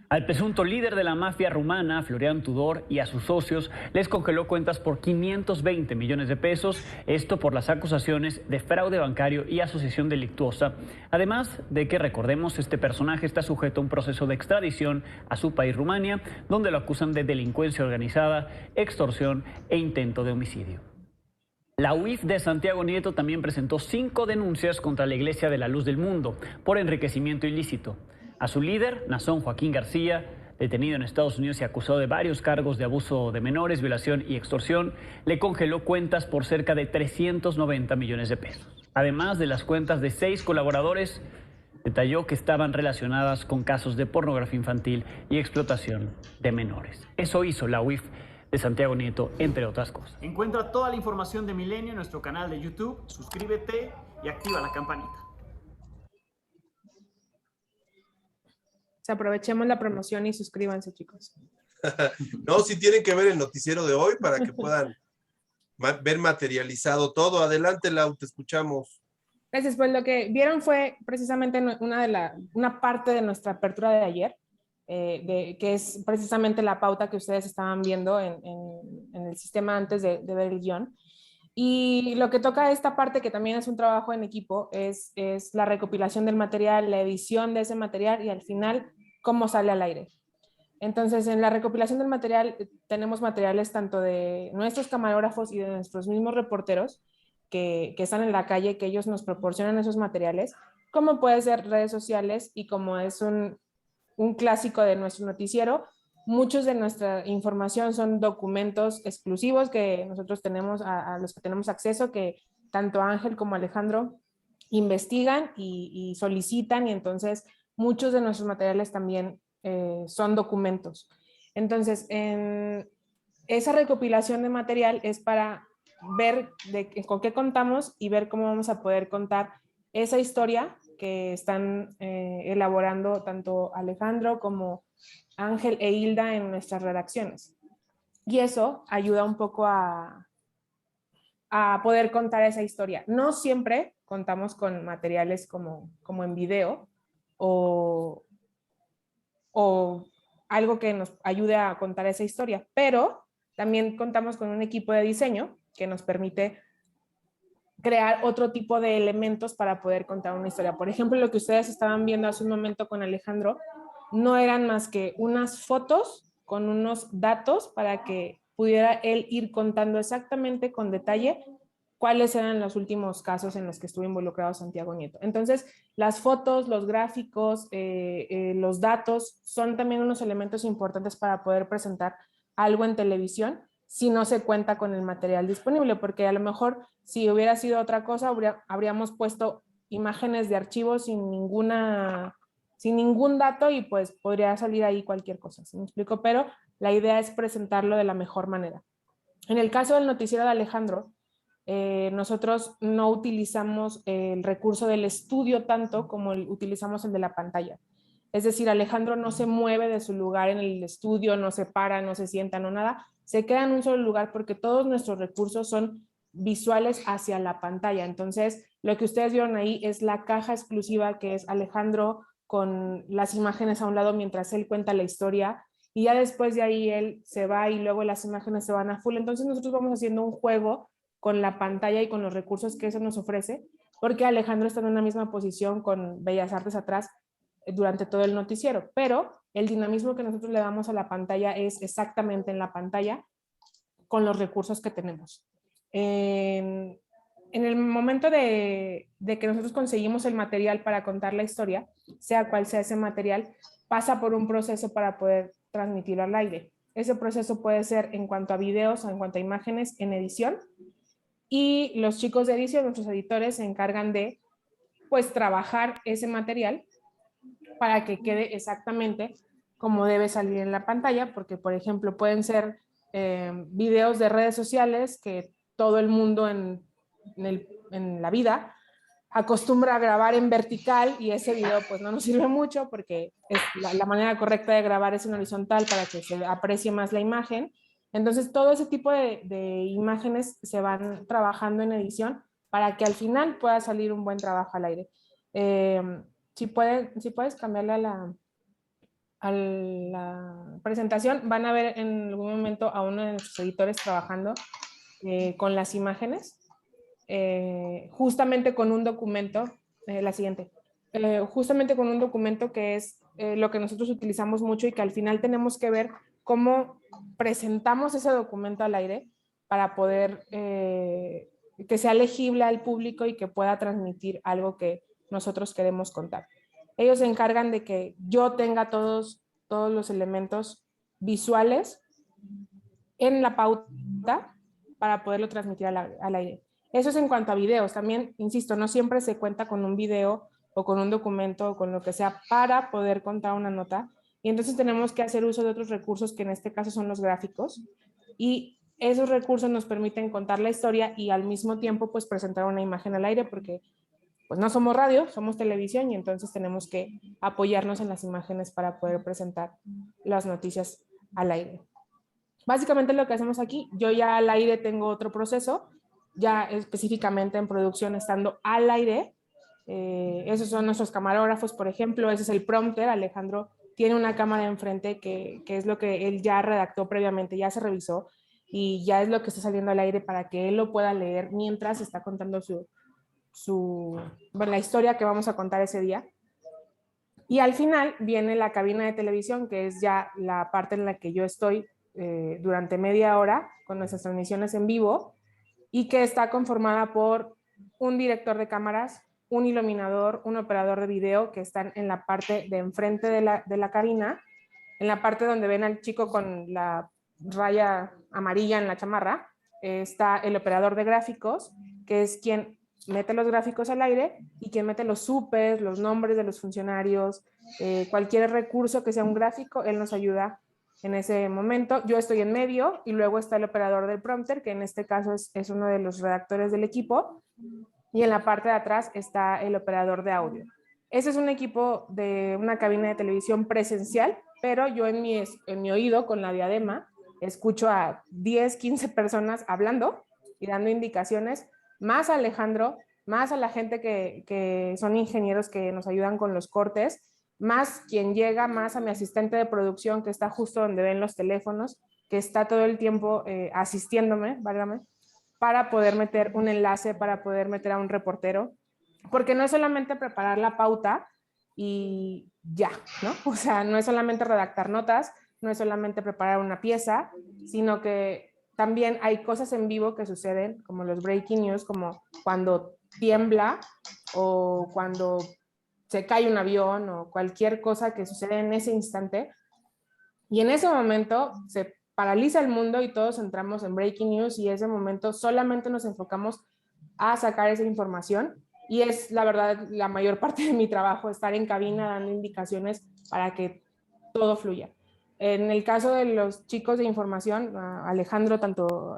Al presunto líder de la mafia rumana, Florian Tudor, y a sus socios les congeló cuentas por 520 millones de pesos, esto por las acusaciones de fraude bancario y asociación delictuosa. Además de que, recordemos, este personaje está sujeto a un proceso de extradición a su país, Rumania, donde lo acusan de delincuencia organizada, extorsión e intento de homicidio. La UIF de Santiago Nieto también presentó 5 denuncias contra la Iglesia de la Luz del Mundo por enriquecimiento ilícito. A su líder, Nazón Joaquín García, detenido en Estados Unidos y acusado de varios cargos de abuso de menores, violación y extorsión, le congeló cuentas por cerca de 390 millones de pesos. Además de las cuentas de 6 colaboradores, detalló que estaban relacionadas con casos de pornografía infantil y explotación de menores. Eso hizo la UIF de Santiago Nieto, entre otras cosas. Encuentra toda la información de Milenio en nuestro canal de YouTube, suscríbete y activa la campanita. Aprovechemos la promoción y suscríbanse, chicos. No, sí tienen que ver el noticiero de hoy para que puedan ver materializado todo. Adelante, Lau, te escuchamos. Gracias, pues lo que vieron fue precisamente una parte de nuestra apertura de ayer, que es precisamente la pauta que ustedes estaban viendo en el sistema antes de ver el guión. Y lo que toca esta parte, que también es un trabajo en equipo, es la recopilación del material, la edición de ese material y al final cómo sale al aire. Entonces, en la recopilación del material tenemos materiales tanto de nuestros camarógrafos y de nuestros mismos reporteros que están en la calle, que ellos nos proporcionan esos materiales, como puede ser redes sociales y como es un clásico de nuestro noticiero. Muchos de nuestra información son documentos exclusivos que nosotros tenemos, a los que tenemos acceso, que tanto Ángel como Alejandro investigan y solicitan, y entonces muchos de nuestros materiales también son documentos. Entonces, en esa recopilación de material es para ver con qué contamos y ver cómo vamos a poder contar esa historia que están elaborando tanto Alejandro como Ángel e Hilda en nuestras redacciones. Y eso ayuda un poco a poder contar esa historia. No siempre contamos con materiales como en video o algo que nos ayude a contar esa historia, pero también contamos con un equipo de diseño que nos permite crear otro tipo de elementos para poder contar una historia. Por ejemplo, lo que ustedes estaban viendo hace un momento con Alejandro no eran más que unas fotos con unos datos para que pudiera él ir contando exactamente con detalle cuáles eran los últimos casos en los que estuvo involucrado Santiago Nieto. Entonces, las fotos, los gráficos, los datos son también unos elementos importantes para poder presentar algo en televisión si no se cuenta con el material disponible, porque a lo mejor si hubiera sido otra cosa, habríamos puesto imágenes de archivos sin ningún dato y pues podría salir ahí cualquier cosa, ¿sí me explico? Pero la idea es presentarlo de la mejor manera. En el caso del noticiero de Alejandro, nosotros no utilizamos el recurso del estudio tanto como utilizamos el de la pantalla. Es decir, Alejandro no se mueve de su lugar en el estudio, no se para, no se sienta, no nada. Se queda en un solo lugar porque todos nuestros recursos son visuales hacia la pantalla. Entonces, lo que ustedes vieron ahí es la caja exclusiva que es Alejandro con las imágenes a un lado mientras él cuenta la historia, y ya después de ahí él se va y luego las imágenes se van a full. Entonces nosotros vamos haciendo un juego con la pantalla y con los recursos que eso nos ofrece, porque Alejandro está en una misma posición con Bellas Artes atrás durante todo el noticiero, pero el dinamismo que nosotros le damos a la pantalla es exactamente en la pantalla con los recursos que tenemos. En el momento de que nosotros conseguimos el material para contar la historia, sea cual sea ese material, pasa por un proceso para poder transmitirlo al aire. Ese proceso puede ser en cuanto a videos o en cuanto a imágenes en edición, y los chicos de edición, nuestros editores, se encargan de pues trabajar ese material para que quede exactamente como debe salir en la pantalla, porque por ejemplo pueden ser videos de redes sociales que todo el mundo en la vida acostumbra a grabar en vertical, y ese video pues no nos sirve mucho porque es la manera correcta de grabar es en horizontal para que se aprecie más la imagen. Entonces todo ese tipo de imágenes se van trabajando en edición para que al final pueda salir un buen trabajo al aire. Si puedes cambiarle a la presentación, van a ver en algún momento a uno de nuestros editores trabajando con las imágenes, justamente con un documento, la siguiente, justamente con un documento que es lo que nosotros utilizamos mucho y que al final tenemos que ver cómo presentamos ese documento al aire para poder que sea legible al público y que pueda transmitir algo que nosotros queremos contar. Ellos se encargan de que yo tenga todos los elementos visuales en la pauta para poderlo transmitir al aire. Eso es en cuanto a videos. También, insisto, no siempre se cuenta con un video o con un documento o con lo que sea para poder contar una nota. Y entonces tenemos que hacer uso de otros recursos, que en este caso son los gráficos. Y esos recursos nos permiten contar la historia y al mismo tiempo pues presentar una imagen al aire, porque pues no somos radio, somos televisión, y entonces tenemos que apoyarnos en las imágenes para poder presentar las noticias al aire. Básicamente lo que hacemos aquí, yo ya al aire tengo otro proceso, ya específicamente en producción estando al aire. Esos son nuestros camarógrafos, por ejemplo, ese es el prompter. Alejandro tiene una cámara enfrente que es lo que él ya redactó previamente, ya se revisó y ya es lo que está saliendo al aire para que él lo pueda leer mientras está contando la historia que vamos a contar ese día. Y al final viene la cabina de televisión, que es ya la parte en la que yo estoy durante media hora con nuestras transmisiones en vivo, y que está conformada por un director de cámaras, un iluminador, un operador de video, que están en la parte de enfrente de la cabina, en la parte donde ven al chico con la raya amarilla en la chamarra. Está el operador de gráficos, que es quien mete los gráficos al aire y quien mete los supers, los nombres de los funcionarios, cualquier recurso que sea un gráfico, él nos ayuda en ese momento. Yo estoy en medio y luego está el operador del prompter, que en este caso es uno de los redactores del equipo, y en la parte de atrás está el operador de audio. Ese es un equipo de una cabina de televisión presencial, pero yo en mi oído con la diadema escucho a 10, 15 personas hablando y dando indicaciones, más a Alejandro, más a la gente que son ingenieros que nos ayudan con los cortes, más quien llega, más a mi asistente de producción que está justo donde ven los teléfonos, que está todo el tiempo asistiéndome, válgame, para poder meter un enlace, para poder meter a un reportero, porque no es solamente preparar la pauta y ya, ¿no? O sea, no es solamente redactar notas, no es solamente preparar una pieza, sino que también hay cosas en vivo que suceden, como los breaking news, como cuando tiembla o cuando se cae un avión o cualquier cosa que sucede en ese instante. Y en ese momento se paraliza el mundo y todos entramos en breaking news, y ese momento solamente nos enfocamos a sacar esa información. Y es la verdad la mayor parte de mi trabajo, estar en cabina dando indicaciones para que todo fluya. En el caso de los chicos de información, Alejandro, tanto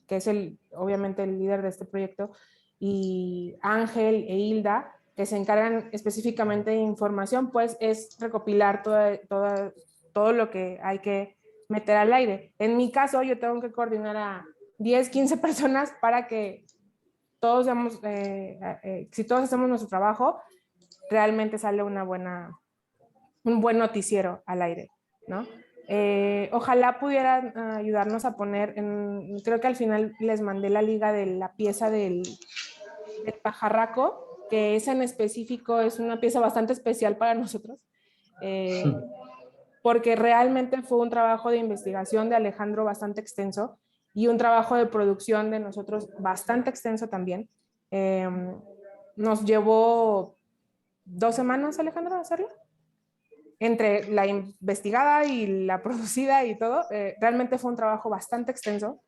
que es obviamente el líder de este proyecto, y Ángel e Hilda, que se encargan específicamente de información, pues es recopilar todo lo que hay que meter al aire. En mi caso, yo tengo que coordinar a 10, 15 personas para que todos si todos hacemos nuestro trabajo, realmente sale un buen noticiero al aire, ¿no? Ojalá pudieran ayudarnos a poner, creo que al final les mandé la liga de la pieza del pajarraco, que esa en específico es una pieza bastante especial para nosotros. porque realmente fue un trabajo de investigación de Alejandro bastante extenso y un trabajo de producción de nosotros bastante extenso también. Nos llevó 2 semanas, Alejandro, hacerlo. Entre la investigada y la producida y todo, realmente fue un trabajo bastante extenso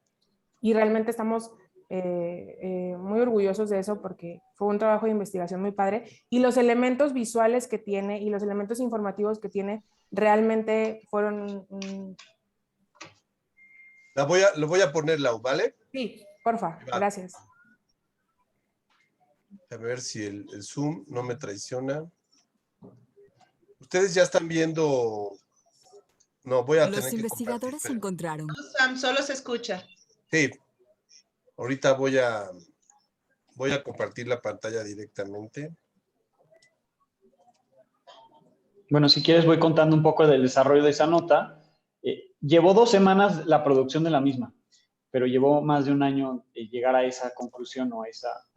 y realmente estamos muy orgullosos de eso porque fue un trabajo de investigación muy padre y los elementos visuales que tiene y los elementos informativos que tiene realmente fueron... Lo voy a poner, Lau, ¿vale? Sí, porfa, gracias. A ver si el Zoom no me traiciona. Ustedes ya están viendo... No, voy a tener que Los investigadores encontraron. No, Sam, solo se escucha. Sí. Ahorita voy a compartir la pantalla directamente. Bueno, si quieres voy contando un poco del desarrollo de esa nota. Llevó 2 semanas la producción de la misma, pero llevó más de un año llegar a esa conclusión o a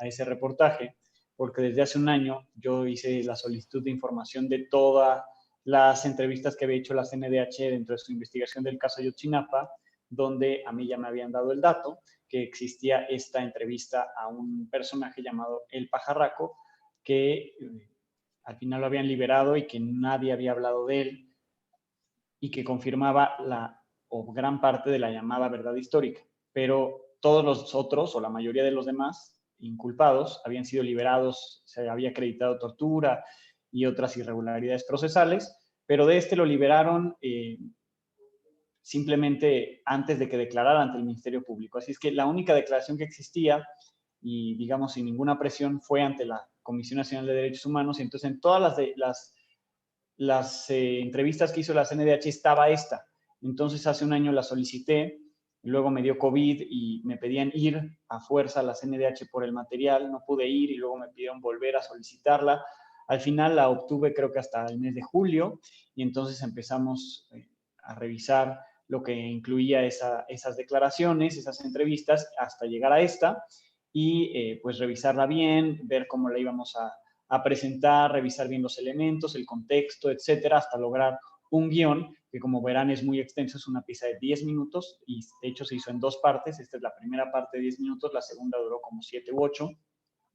ese reportaje, porque desde hace un año yo hice la solicitud de información de todas las entrevistas que había hecho la CNDH dentro de su investigación del caso Ayotzinapa, donde a mí ya me habían dado el dato que existía esta entrevista a un personaje llamado El Pajarraco, que al final lo habían liberado y que nadie había hablado de él y que confirmaba gran parte de la llamada verdad histórica. Pero todos los otros, o la mayoría de los demás inculpados, habían sido liberados, se había acreditado tortura y otras irregularidades procesales, pero de este lo liberaron simplemente antes de que declarara ante el Ministerio Público. Así es que la única declaración que existía, y digamos sin ninguna presión, fue ante la Comisión Nacional de Derechos Humanos, y entonces en todas las entrevistas que hizo la CNDH estaba esta. Entonces hace un año la solicité, luego me dio COVID y me pedían ir a fuerza a la CNDH por el material, no pude ir y luego me pidieron volver a solicitarla. Al final la obtuve creo que hasta el mes de julio y entonces empezamos a revisar lo que incluía esas declaraciones, esas entrevistas, hasta llegar a esta y pues revisarla bien, ver cómo la íbamos a presentar, revisar bien los elementos, el contexto, etcétera, hasta lograr un guión que, como verán, es muy extenso, es una pieza de 10 minutos y de hecho se hizo en 2 partes. Esta es la primera parte de 10 minutos, la segunda duró como 7 u 8.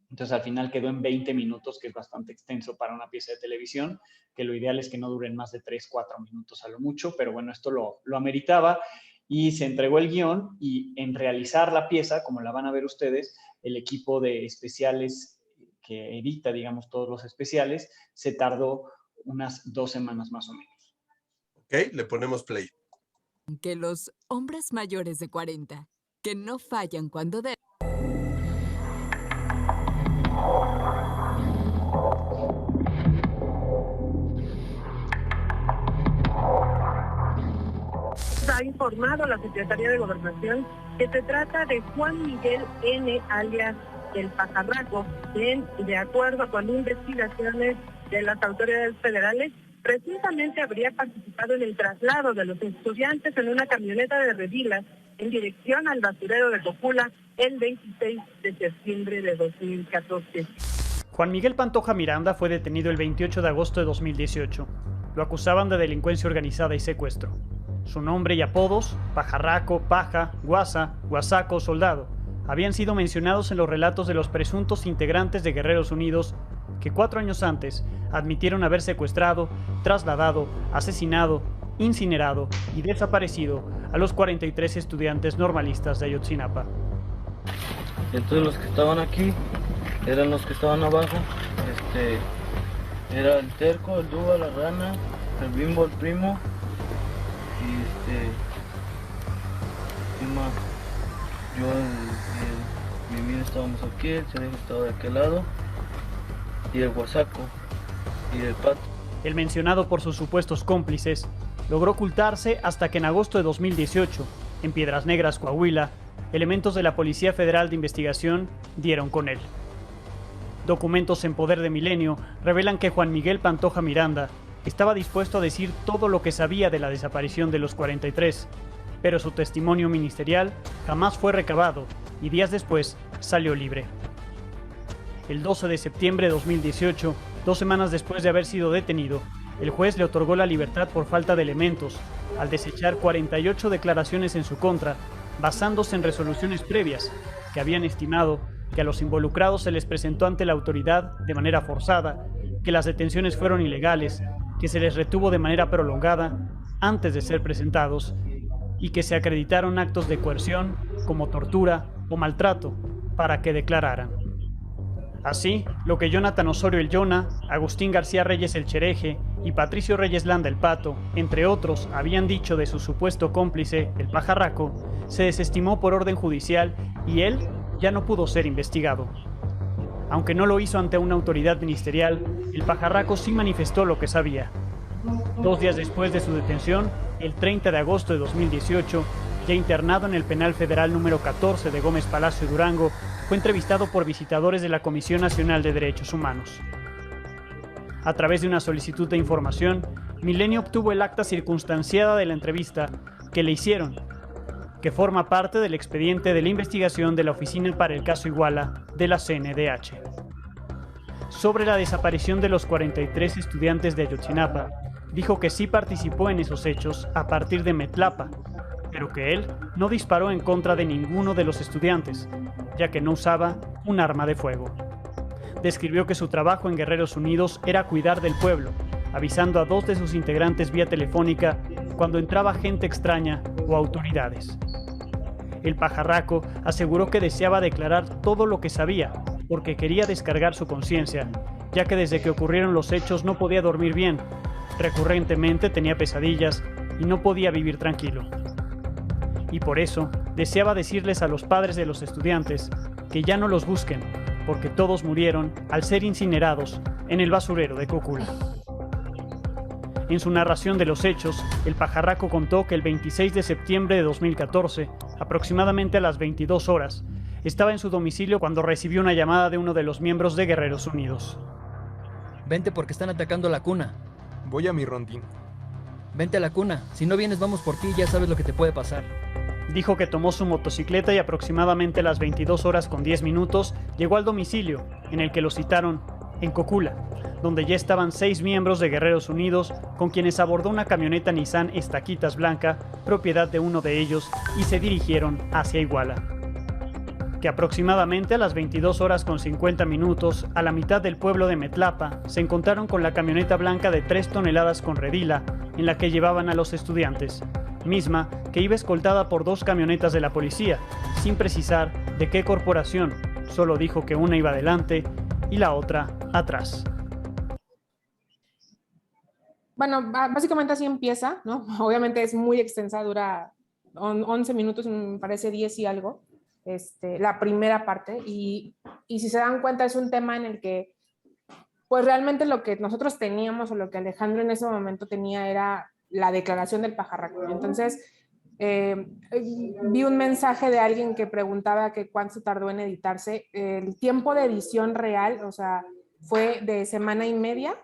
Entonces al final quedó en 20 minutos, que es bastante extenso para una pieza de televisión, que lo ideal es que no duren más de 3, 4 minutos a lo mucho, pero bueno, esto lo ameritaba y se entregó el guión y en realizar la pieza, como la van a ver ustedes, el equipo de especiales que edita, digamos, todos los especiales, se tardó unas 2 semanas más o menos. Ok, le ponemos play. Que los hombres mayores de 40, que no fallan cuando deben. Ha informado la Secretaría de Gobernación que se trata de Juan Miguel N., alias El Pajarraco, quien, de acuerdo con investigaciones de las autoridades federales, presuntamente habría participado en el traslado de los estudiantes en una camioneta de Redila en dirección al basurero de Cojula el 26 de septiembre de 2014. Juan Miguel Pantoja Miranda fue detenido el 28 de agosto de 2018. Lo acusaban de delincuencia organizada y secuestro. Su nombre y apodos, Pajarraco, Paja, Guasa, Guasaco, Soldado, habían sido mencionados en los relatos de los presuntos integrantes de Guerreros Unidos que 4 años antes admitieron haber secuestrado, trasladado, asesinado, incinerado y desaparecido a los 43 estudiantes normalistas de Ayotzinapa. Entonces los que estaban aquí eran los que estaban abajo. Era el Terco, el Duba, la Rana, el Bimbo, el Primo y ¿qué más? Yo y Mimín estábamos aquí, el Cerejo estaba de aquel lado y el Guasaco y el Pato. El mencionado por sus supuestos cómplices logró ocultarse hasta que en agosto de 2018, en Piedras Negras, Coahuila, elementos de la Policía Federal de Investigación dieron con él. Documentos en poder de Milenio revelan que Juan Miguel Pantoja Miranda estaba dispuesto a decir todo lo que sabía de la desaparición de los 43, pero su testimonio ministerial jamás fue recabado y días después salió libre. El 12 de septiembre de 2018, 2 semanas después de haber sido detenido, el juez le otorgó la libertad por falta de elementos, al desechar 48 declaraciones en su contra, basándose en resoluciones previas que habían estimado que a los involucrados se les presentó ante la autoridad de manera forzada, que las detenciones fueron ilegales, que se les retuvo de manera prolongada antes de ser presentados y que se acreditaron actos de coerción como tortura o maltrato para que declararan. Así, lo que Jonathan Osorio el Yona, Agustín García Reyes el Chereje y Patricio Reyes Landa el Pato, entre otros, habían dicho de su supuesto cómplice, el Pajarraco, se desestimó por orden judicial y él ya no pudo ser investigado. Aunque no lo hizo ante una autoridad ministerial, el Pajarraco sí manifestó lo que sabía. 2 días después de su detención, el 30 de agosto de 2018, ya internado en el Penal Federal número 14 de Gómez Palacio Durango, fue entrevistado por visitadores de la Comisión Nacional de Derechos Humanos. A través de una solicitud de información, Milenio obtuvo el acta circunstanciada de la entrevista que le hicieron, que forma parte del expediente de la investigación de la Oficina para el Caso Iguala de la CNDH. Sobre la desaparición de los 43 estudiantes de Ayotzinapa, dijo que sí participó en esos hechos a partir de Metlapa, pero que él no disparó en contra de ninguno de los estudiantes, ya que no usaba un arma de fuego. Describió que su trabajo en Guerreros Unidos era cuidar del pueblo, avisando a 2 de sus integrantes vía telefónica cuando entraba gente extraña o autoridades. El Pajarraco aseguró que deseaba declarar todo lo que sabía, porque quería descargar su conciencia, ya que desde que ocurrieron los hechos no podía dormir bien, recurrentemente tenía pesadillas y no podía vivir tranquilo. Y por eso deseaba decirles a los padres de los estudiantes que ya no los busquen, porque todos murieron al ser incinerados en el basurero de Cocula. En su narración de los hechos, el Pajarraco contó que el 26 de septiembre de 2014, aproximadamente a las 22 horas, estaba en su domicilio cuando recibió una llamada de uno de los miembros de Guerreros Unidos. Vente porque están atacando la cuna. Voy a mi rondín. Vente a la cuna. Si no vienes, vamos por ti y ya sabes lo que te puede pasar. Dijo que tomó su motocicleta y aproximadamente a las 22 horas con 10 minutos llegó al domicilio, en el que lo citaron en Cocula, donde ya estaban 6 miembros de Guerreros Unidos, con quienes abordó una camioneta Nissan Estaquitas blanca, propiedad de uno de ellos, y se dirigieron hacia Iguala. Que aproximadamente a las 22 horas con 50 minutos, a la mitad del pueblo de Metlapa, se encontraron con la camioneta blanca de 3 toneladas con redila, en la que llevaban a los estudiantes, misma que iba escoltada por 2 camionetas de la policía, sin precisar de qué corporación, solo dijo que una iba adelante y la otra atrás. Bueno, básicamente así empieza, ¿no? Obviamente es muy extensa, dura 11 minutos, me parece 10 y algo, la primera parte, y si se dan cuenta es un tema en el que pues realmente lo que nosotros teníamos o lo que Alejandro en ese momento tenía era la declaración del Pajarraco. Entonces, vi un mensaje de alguien que preguntaba que cuánto se tardó en editarse. El tiempo de edición real, o sea, fue de semana y media,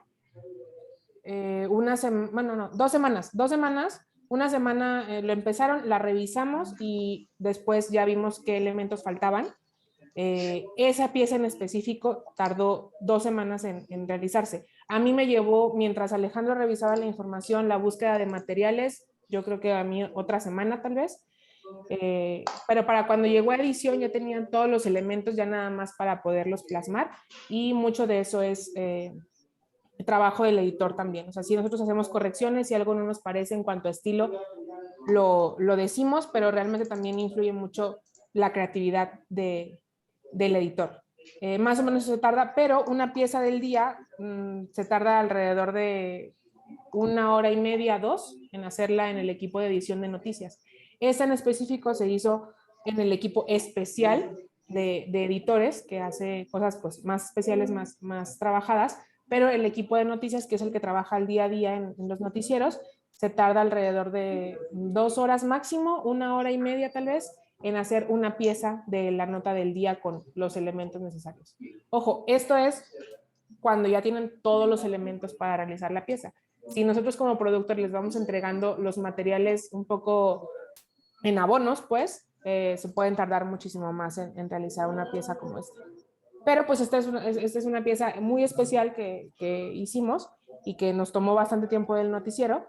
2 semanas. 2 semanas, una semana lo empezaron, la revisamos y después ya vimos qué elementos faltaban. Esa pieza en específico tardó 2 semanas en realizarse. A mí me llevó, mientras Alejandro revisaba la información, la búsqueda de materiales, yo creo que a mí otra semana tal vez, pero para cuando llegó a edición ya tenían todos los elementos ya nada más para poderlos plasmar, y mucho de eso es el trabajo del editor también. O sea, si nosotros hacemos correcciones, si algo no nos parece en cuanto a estilo, lo decimos, pero realmente también influye mucho la creatividad del editor. Más o menos eso se tarda, pero una pieza del día se tarda alrededor de 1 hora y media, 2, en hacerla en el equipo de edición de noticias. Esa en específico se hizo en el equipo especial de editores, que hace cosas pues, más especiales, más trabajadas, pero el equipo de noticias, que es el que trabaja el día a día en los noticieros, se tarda alrededor de 2 horas máximo, 1 hora y media tal vez, en hacer una pieza de la nota del día con los elementos necesarios. Ojo, esto es cuando ya tienen todos los elementos para realizar la pieza. Si nosotros como productor les vamos entregando los materiales un poco en abonos, pues se pueden tardar muchísimo más en realizar una pieza como esta. Pero pues esta es una pieza muy especial que hicimos y que nos tomó bastante tiempo del noticiero.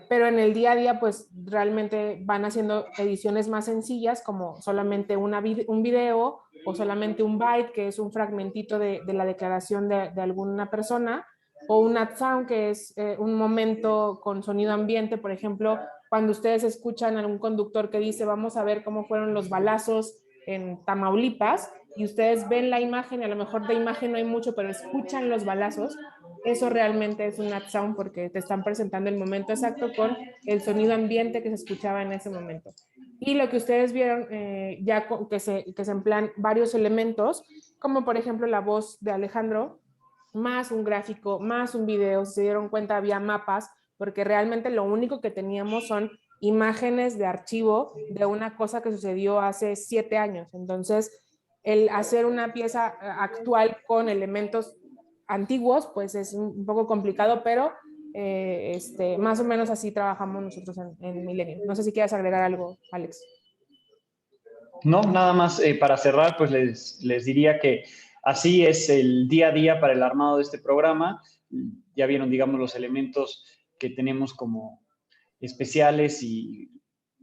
Pero en el día a día, pues realmente van haciendo ediciones más sencillas, como solamente un video o solamente un byte, que es un fragmentito de la declaración de alguna persona, o un ad sound, que es un momento con sonido ambiente. Por ejemplo, cuando ustedes escuchan a algún conductor que dice, vamos a ver cómo fueron los balazos en Tamaulipas, y ustedes ven la imagen, y a lo mejor de imagen no hay mucho, pero escuchan los balazos, eso realmente es un ad sound, porque te están presentando el momento exacto con el sonido ambiente que se escuchaba en ese momento. Y lo que ustedes vieron, ya que se emplean varios elementos, como por ejemplo la voz de Alejandro, más un gráfico, más un video. Si se dieron cuenta, había mapas, porque realmente lo único que teníamos son imágenes de archivo de una cosa que sucedió hace 7 años. Entonces, el hacer una pieza actual con elementos antiguos, pues es un poco complicado, pero más o menos así trabajamos nosotros en Milenio. No sé si quieres agregar algo, Alex. No, nada más para cerrar, pues les diría que así es el día a día para el armado de este programa. Ya vieron, digamos, los elementos que tenemos como especiales y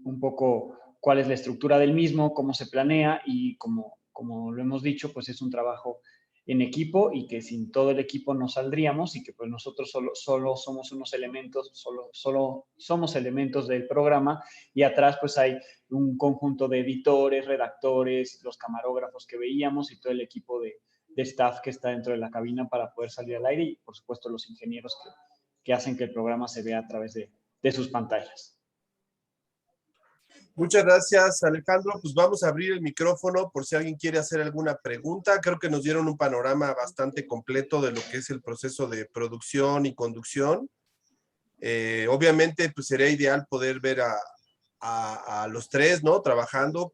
un poco cuál es la estructura del mismo, cómo se planea, y como lo hemos dicho, pues es un trabajo en equipo, y que sin todo el equipo no saldríamos, y que pues nosotros solo somos unos elementos, solo somos elementos del programa, y atrás pues hay un conjunto de editores, redactores, los camarógrafos que veíamos y todo el equipo de staff que está dentro de la cabina para poder salir al aire, y por supuesto los ingenieros que hacen que el programa se vea a través de sus pantallas. Muchas gracias, Alejandro. Pues vamos a abrir el micrófono por si alguien quiere hacer alguna pregunta. Creo que nos dieron un panorama bastante completo de lo que es el proceso de producción y conducción. Obviamente, pues sería ideal poder ver a los tres, ¿no? Trabajando.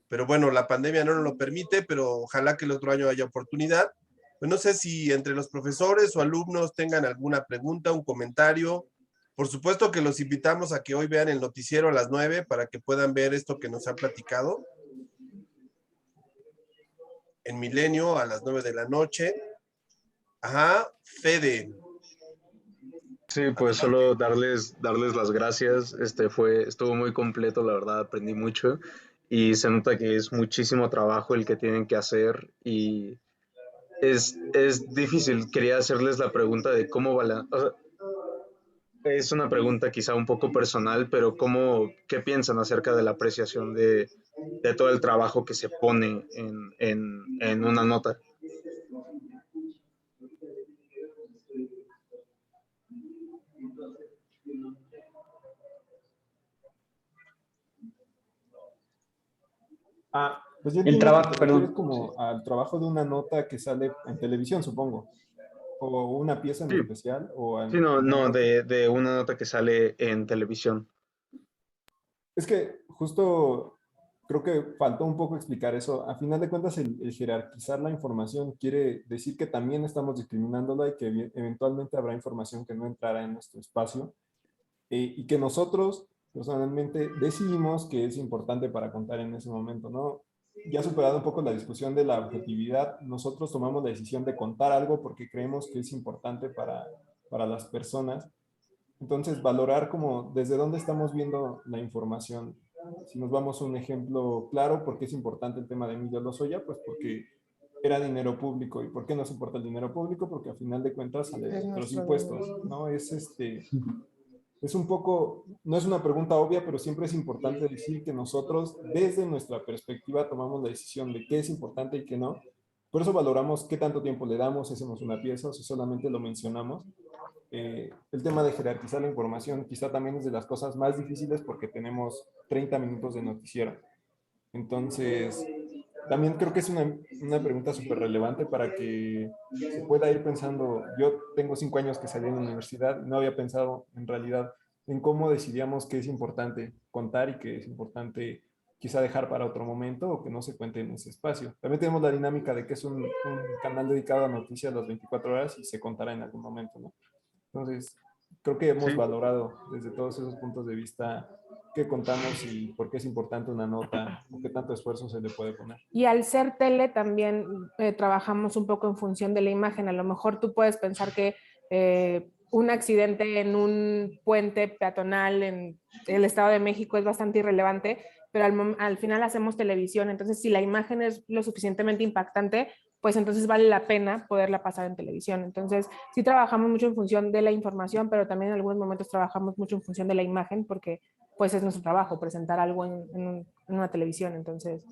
Pero bueno, la pandemia no nos lo permite, pero ojalá que el otro año haya oportunidad. Pues no sé si entre los profesores o alumnos tengan alguna pregunta, un comentario. Por supuesto que los invitamos a que hoy vean el noticiero a las 9 para que puedan ver esto que nos ha platicado. En Milenio a las 9 de la noche. Ajá, Fede. Sí, pues solo darles las gracias. Estuvo muy completo, la verdad, aprendí mucho y se nota que es muchísimo trabajo el que tienen que hacer y es difícil. Quería hacerles la pregunta de cómo es una pregunta quizá un poco personal, pero ¿qué piensan acerca de la apreciación de todo el trabajo que se pone en una nota? Pues yo entiendo que te refieres como al trabajo de una nota que sale en televisión, supongo. ¿O una pieza en especial? Sí, no, de una nota que sale en televisión. Es que justo creo que faltó un poco explicar eso. A final de cuentas, el jerarquizar la información quiere decir que también estamos discriminándola y que eventualmente habrá información que no entrará en nuestro espacio y que nosotros personalmente decidimos que es importante para contar en ese momento, ¿no? Ya superado un poco la discusión de la objetividad, nosotros tomamos la decisión de contar algo porque creemos que es importante para las personas. Entonces, valorar como desde dónde estamos viendo la información. Si nos vamos a un ejemplo claro, ¿por qué es importante el tema de Emilio Lozoya? Pues porque era dinero público. ¿Y por qué nos importa el dinero público? Porque a final de cuentas sale de los impuestos, ¿no? Es un poco, no es una pregunta obvia, pero siempre es importante decir que nosotros, desde nuestra perspectiva, tomamos la decisión de qué es importante y qué no. Por eso valoramos qué tanto tiempo le damos, si hacemos una pieza o si solamente lo mencionamos. El tema de jerarquizar la información quizá también es de las cosas más difíciles porque tenemos 30 minutos de noticiero. Entonces, también creo que es una pregunta súper relevante para que se pueda ir pensando. Yo tengo 5 años que salí de la universidad, no había pensado en realidad en cómo decidíamos qué es importante contar y qué es importante quizá dejar para otro momento o que no se cuente en ese espacio. También tenemos la dinámica de que es un canal dedicado a noticias las 24 horas y se contará en algún momento, ¿no? Entonces, creo que hemos valorado desde todos esos puntos de vista qué contamos y por qué es importante una nota o qué tanto esfuerzo se le puede poner. Y al ser tele también trabajamos un poco en función de la imagen. A lo mejor tú puedes pensar que un accidente en un puente peatonal en el Estado de México es bastante irrelevante, pero al final hacemos televisión, entonces si la imagen es lo suficientemente impactante, pues entonces vale la pena poderla pasar en televisión. Entonces sí trabajamos mucho en función de la información, pero también en algunos momentos trabajamos mucho en función de la imagen, porque pues es nuestro trabajo presentar algo en una televisión, entonces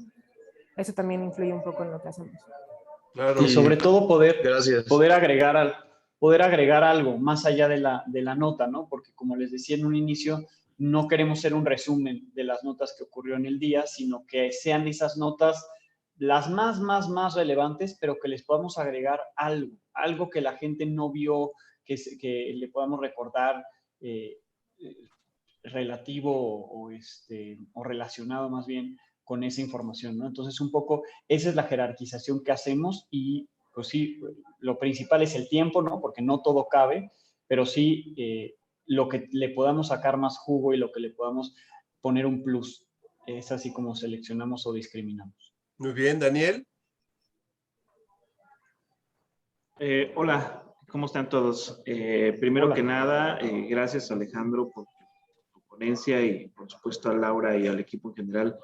eso también influye un poco en lo que hacemos. Claro. Y sobre todo Gracias. poder agregar algo más allá de la nota, ¿no? Porque como les decía en un inicio, no queremos ser un resumen de las notas que ocurrió en el día, sino que sean esas notas las más relevantes, pero que les podamos agregar algo que la gente no vio, que le podamos recordar relativo o relacionado más bien con esa información, ¿no? Entonces, un poco esa es la jerarquización que hacemos y, pues sí, lo principal es el tiempo, ¿no? Porque no todo cabe, pero sí lo que le podamos sacar más jugo y lo que le podamos poner un plus. Es así como seleccionamos o discriminamos. Muy bien, Daniel. Hola, ¿cómo están todos? Primero Hola. que nada, gracias Alejandro por tu ponencia y por supuesto a Laura y al equipo en general.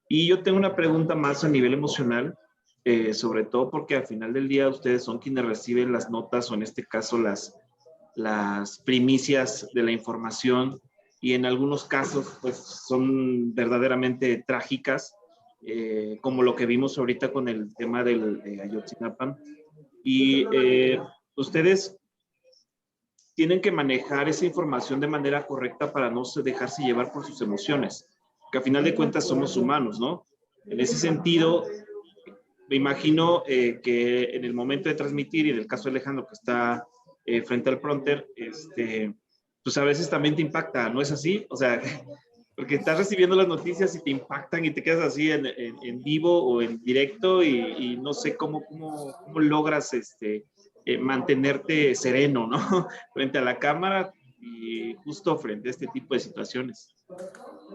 Y yo tengo una pregunta más a nivel emocional, sobre todo porque al final del día ustedes son quienes reciben las notas o en este caso las primicias de la información y en algunos casos pues son verdaderamente trágicas, como lo que vimos ahorita con el tema de Ayotzinapa. Y ustedes tienen que manejar esa información de manera correcta para no dejarse llevar por sus emociones, que a final de cuentas somos humanos, ¿no? En ese sentido, me imagino que en el momento de transmitir, y en el caso de Alejandro que está frente al prompter, pues a veces también te impacta, ¿no es así? O sea, porque estás recibiendo las noticias y te impactan y te quedas así en vivo o en directo y no sé cómo logras mantenerte sereno, ¿no? Frente a la cámara y justo frente a este tipo de situaciones.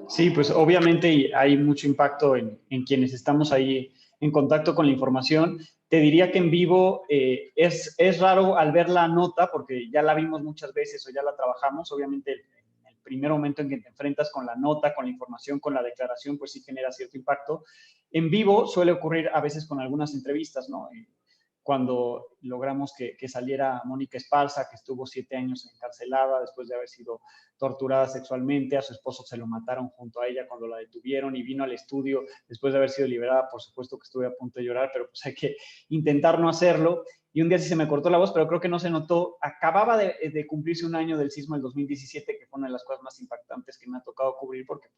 Sí, pues obviamente hay mucho impacto en quienes estamos ahí en contacto con la información. Te diría que en vivo es raro al ver la nota, porque ya la vimos muchas veces o ya la trabajamos. Obviamente en el primer momento en que te enfrentas con la nota, con la información, con la declaración, pues sí genera cierto impacto. En vivo suele ocurrir a veces con algunas entrevistas, ¿no? Cuando logramos que saliera Mónica Esparza, que estuvo 7 años encarcelada después de haber sido torturada sexualmente, a su esposo se lo mataron junto a ella cuando la detuvieron y vino al estudio después de haber sido liberada. Por supuesto que estuve a punto de llorar, pero pues hay que intentar no hacerlo. Y un día sí se me cortó la voz, pero creo que no se notó. Acababa de cumplirse un año del sismo del 2017, que fue una de las cosas más impactantes que me ha tocado cubrir, porque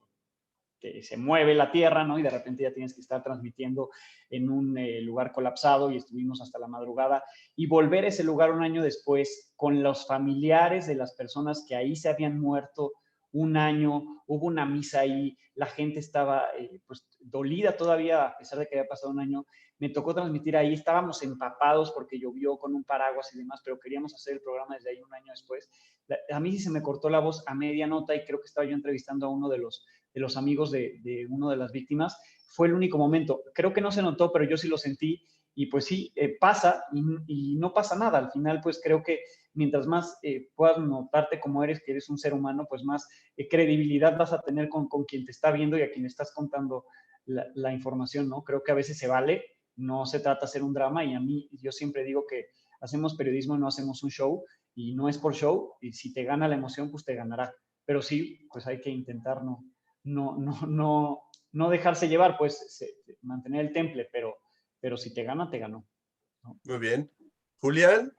que se mueve la tierra, ¿no? Y de repente ya tienes que estar transmitiendo en un lugar colapsado y estuvimos hasta la madrugada. Y volver a ese lugar un año después con los familiares de las personas que ahí se habían muerto un año, hubo una misa ahí, la gente estaba pues dolida todavía a pesar de que había pasado un año. Me tocó transmitir ahí, estábamos empapados porque llovió con un paraguas y demás, pero queríamos hacer el programa desde ahí un año después. A mí sí se me cortó la voz a media nota y creo que estaba yo entrevistando a uno de los amigos de una de las víctimas. Fue el único momento. Creo que no se notó, pero yo sí lo sentí. Y pues sí, pasa y no pasa nada. Al final, pues creo que mientras más puedas notarte como eres, que eres un ser humano, pues más credibilidad vas a tener con quien te está viendo y a quien estás contando la información, ¿no? Creo que a veces se vale, no se trata de hacer un drama y a mí, yo siempre digo que hacemos periodismo, no hacemos un show y no es por show y si te gana la emoción, pues te ganará. Pero sí, pues hay que intentar no dejarse llevar, pues mantener el temple, pero si te gana, te ganó, ¿no? Muy bien. Julián.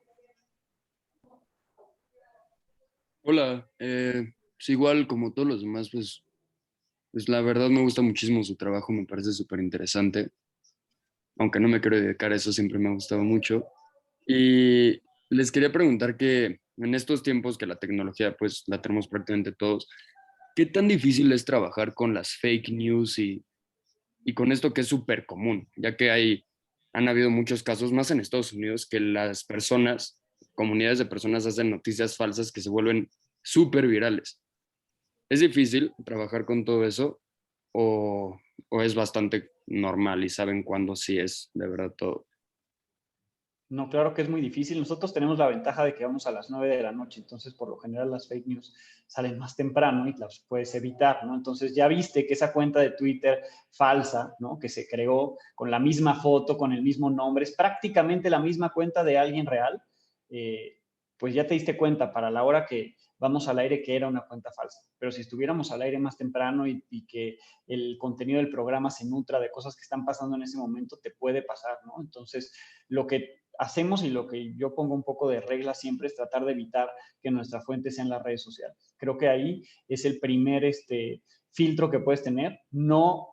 Hola, pues igual como todos los demás, pues la verdad me gusta muchísimo su trabajo, me parece súper interesante, aunque no me quiero dedicar a eso, siempre me ha gustado mucho. Y les quería preguntar que en estos tiempos que la tecnología pues la tenemos prácticamente todos, ¿qué tan difícil es trabajar con las fake news y con esto que es súper común? Ya que han habido muchos casos, más en Estados Unidos, que las personas, comunidades de personas hacen noticias falsas que se vuelven súper virales. ¿Es difícil trabajar con todo eso o es bastante normal y saben cuándo sí es de verdad todo? No, claro que es muy difícil. Nosotros tenemos la ventaja de que vamos a las 9 de la noche, entonces por lo general las fake news salen más temprano y las puedes evitar, ¿no? Entonces ya viste que esa cuenta de Twitter falsa, ¿no? Que se creó con la misma foto, con el mismo nombre, es prácticamente la misma cuenta de alguien real, pues ya te diste cuenta para la hora que vamos al aire que era una cuenta falsa. Pero si estuviéramos al aire más temprano y que el contenido del programa se nutra de cosas que están pasando en ese momento, te puede pasar, ¿no? Entonces, lo que hacemos y lo que yo pongo un poco de regla siempre es tratar de evitar que nuestra fuente sea en las redes sociales. Creo que ahí es el primer filtro que puedes tener, no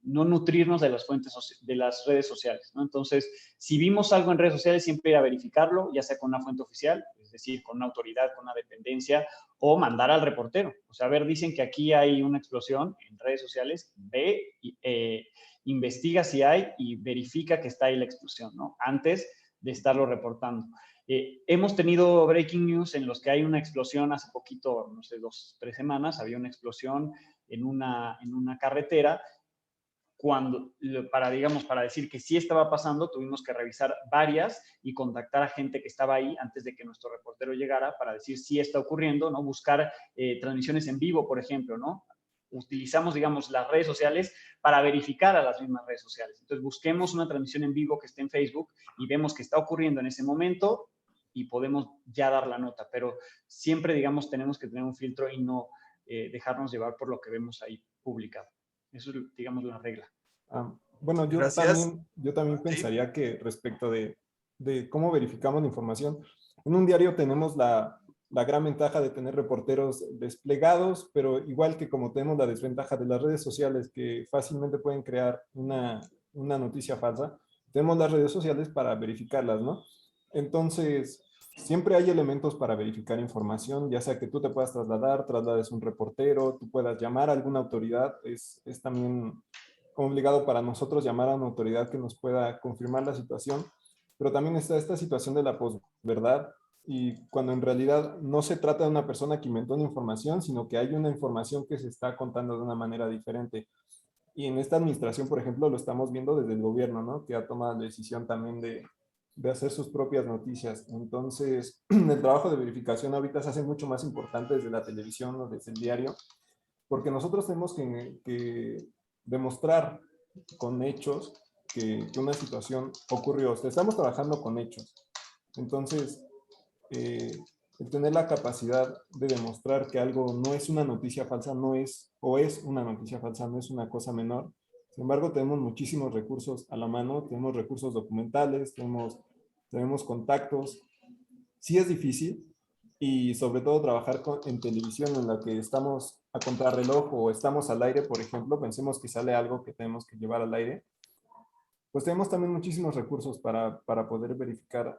nutrirnos de las fuentes de las redes sociales, ¿no? Entonces, si vimos algo en redes sociales, siempre ir a verificarlo, ya sea con una fuente oficial, es decir, con una autoridad, con una dependencia, o mandar al reportero. O sea, a ver, dicen que aquí hay una explosión en redes sociales, ve, investiga si hay y verifica que está ahí la explosión, ¿no? Antes de estarlo reportando. Hemos tenido breaking news en los que hay una explosión hace poquito, no sé, 2, 3 semanas, había una explosión en una carretera. Para decir que sí estaba pasando, tuvimos que revisar varias y contactar a gente que estaba ahí antes de que nuestro reportero llegara para decir sí está ocurriendo, ¿no? Buscar transmisiones en vivo, por ejemplo, ¿no? Utilizamos, digamos, las redes sociales para verificar a las mismas redes sociales. Entonces, busquemos una transmisión en vivo que esté en Facebook y vemos que está ocurriendo en ese momento y podemos ya dar la nota. Pero siempre, digamos, tenemos que tener un filtro y no dejarnos llevar por lo que vemos ahí publicado. Eso es, digamos, una regla. Bueno, yo también pensaría que respecto de cómo verificamos la información, en un diario tenemos la gran ventaja de tener reporteros desplegados, pero igual que como tenemos la desventaja de las redes sociales que fácilmente pueden crear una noticia falsa, tenemos las redes sociales para verificarlas, ¿no? Entonces, siempre hay elementos para verificar información, ya sea que tú te puedas traslades un reportero, tú puedas llamar a alguna autoridad, es también obligado para nosotros llamar a una autoridad que nos pueda confirmar la situación, pero también está esta situación de la posverdad, y cuando en realidad no se trata de una persona que inventó una información, sino que hay una información que se está contando de una manera diferente. Y en esta administración, por ejemplo, lo estamos viendo desde el gobierno, ¿no? Que ha tomado la decisión también de hacer sus propias noticias. Entonces, el trabajo de verificación ahorita se hace mucho más importante desde la televisión o desde el diario, porque nosotros tenemos que demostrar con hechos que una situación ocurrió. O sea, estamos trabajando con hechos. Entonces, el tener la capacidad de demostrar que algo no es una noticia falsa, o es una noticia falsa, no es una cosa menor. Sin embargo, tenemos muchísimos recursos a la mano, tenemos recursos documentales, tenemos contactos. Sí es difícil, y sobre todo trabajar en televisión en la que estamos a contrarreloj o estamos al aire, por ejemplo, pensemos que sale algo que tenemos que llevar al aire, pues tenemos también muchísimos recursos para poder verificar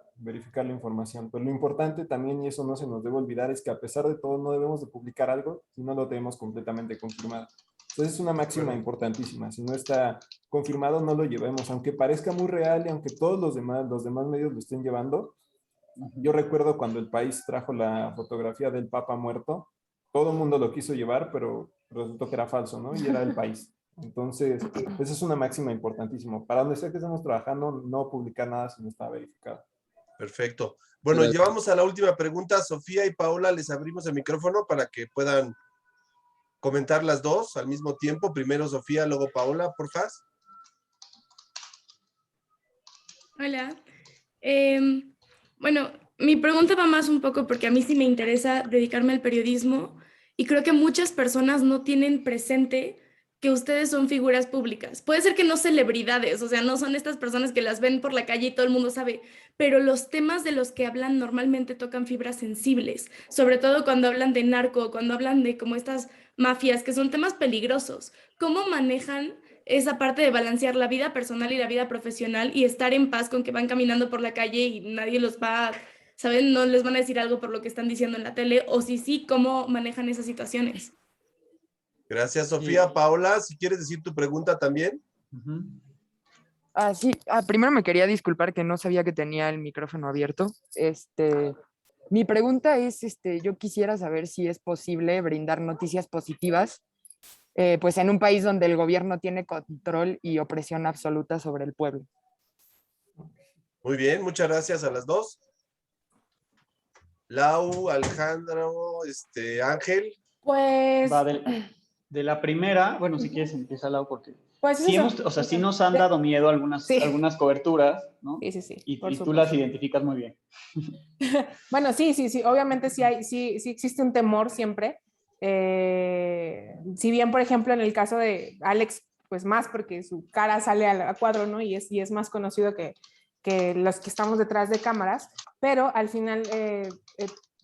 la información. Pero lo importante también, y eso no se nos debe olvidar, es que a pesar de todo no debemos de publicar algo si no lo tenemos completamente confirmado. Entonces es una máxima importantísima. Si no está confirmado, no lo llevemos. Aunque parezca muy real y aunque todos los demás medios lo estén llevando. Yo recuerdo cuando El País trajo la fotografía del Papa muerto, todo el mundo lo quiso llevar, pero resultó que era falso, ¿no? Y era El País. Entonces, esa es una máxima importantísima. Para donde sea que estemos trabajando, no publicar nada si no está verificado. Perfecto. Bueno, llevamos a la última pregunta. Sofía y Paola, les abrimos el micrófono para que puedan comentar las dos al mismo tiempo. Primero Sofía, luego Paola, por favor. Hola. Bueno, mi pregunta va más un poco porque a mí sí me interesa dedicarme al periodismo y creo que muchas personas no tienen presente que ustedes son figuras públicas. Puede ser que no celebridades, o sea, no son estas personas que las ven por la calle y todo el mundo sabe, pero los temas de los que hablan normalmente tocan fibras sensibles, sobre todo cuando hablan de narco, cuando hablan de como estas mafias, que son temas peligrosos. ¿Cómo manejan esa parte de balancear la vida personal y la vida profesional y estar en paz con que van caminando por la calle y nadie los va, ¿saben? No les van a decir algo por lo que están diciendo en la tele, o si sí, ¿cómo manejan esas situaciones? Gracias, Sofía. Paola, si quieres decir tu pregunta también. Sí, primero me quería disculpar que no sabía que tenía el micrófono abierto. Mi pregunta es, yo quisiera saber si es posible brindar noticias positivas, pues en un país donde el gobierno tiene control y opresión absoluta sobre el pueblo. Muy bien, muchas gracias a las dos. Lau, Alejandro, Ángel. Pues... Va de la primera, bueno, si quieres empieza Lau, porque pues sí, sí nos han dado miedo algunas coberturas, ¿no? Sí. Y tú las identificas muy bien. Bueno, sí, obviamente sí existe un temor siempre. Si bien, por ejemplo, en el caso de Alex, pues más porque su cara sale a cuadro, ¿no? Y es más conocido que los que estamos detrás de cámaras, pero al final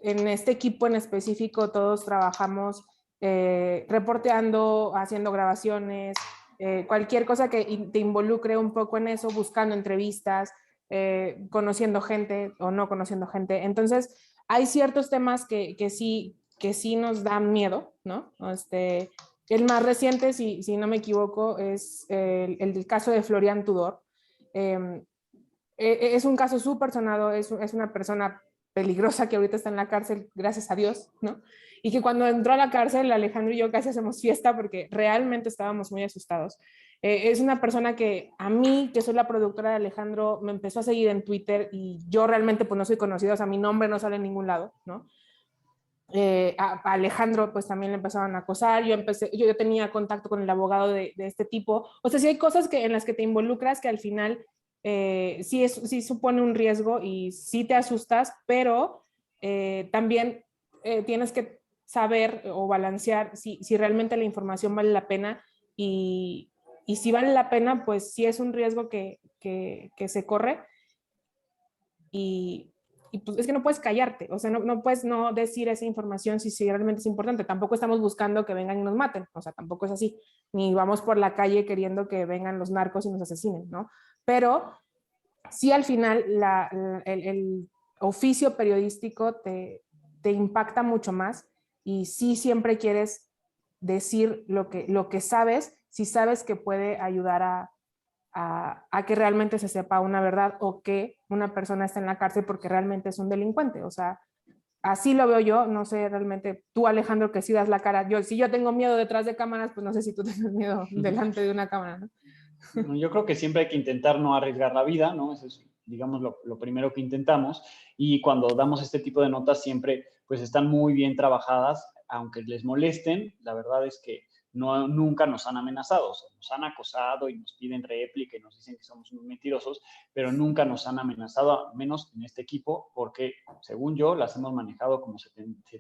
en este equipo en específico todos trabajamos reporteando, haciendo grabaciones, cualquier cosa que te involucre un poco en eso, buscando entrevistas, conociendo gente o no conociendo gente. Entonces, hay ciertos temas que sí nos dan miedo, ¿no? El más reciente, si no me equivoco, es el del caso de Florian Tudor. Es un caso súper sonado, es una persona peligrosa que ahorita está en la cárcel, gracias a Dios, ¿no? Y que cuando entró a la cárcel, Alejandro y yo casi hacemos fiesta porque realmente estábamos muy asustados. Es una persona que a mí, que soy la productora de Alejandro, me empezó a seguir en Twitter y yo realmente pues no soy conocida, o sea, mi nombre no sale en ningún lado, ¿no? A Alejandro pues también le empezaron a acosar, yo tenía contacto con el abogado de este tipo, o sea, sí hay cosas en las que te involucras que al final sí supone un riesgo y sí te asustas, pero también tienes que saber o balancear si realmente la información vale la pena y si vale la pena, pues sí es un riesgo que se corre y pues es que no puedes callarte, o sea, no puedes no decir esa información si realmente es importante. Tampoco estamos buscando que vengan y nos maten, o sea, tampoco es así, ni vamos por la calle queriendo que vengan los narcos y nos asesinen, ¿no? Pero sí al final el oficio periodístico te impacta mucho más y sí siempre quieres decir lo que sabes, si sabes que puede ayudar a que realmente se sepa una verdad o que una persona está en la cárcel porque realmente es un delincuente. O sea, así lo veo yo, no sé realmente, tú Alejandro que sí das la cara, si yo tengo miedo detrás de cámaras, pues no sé si tú tienes miedo delante de una cámara, ¿no? Yo creo que siempre hay que intentar no arriesgar la vida, ¿no? Eso es, digamos, lo primero que intentamos. Y cuando damos este tipo de notas siempre, pues están muy bien trabajadas, aunque les molesten, la verdad es que nunca nos han amenazado, o sea, nos han acosado y nos piden réplica y nos dicen que somos unos mentirosos, pero nunca nos han amenazado, al menos en este equipo, porque según yo las hemos manejado como se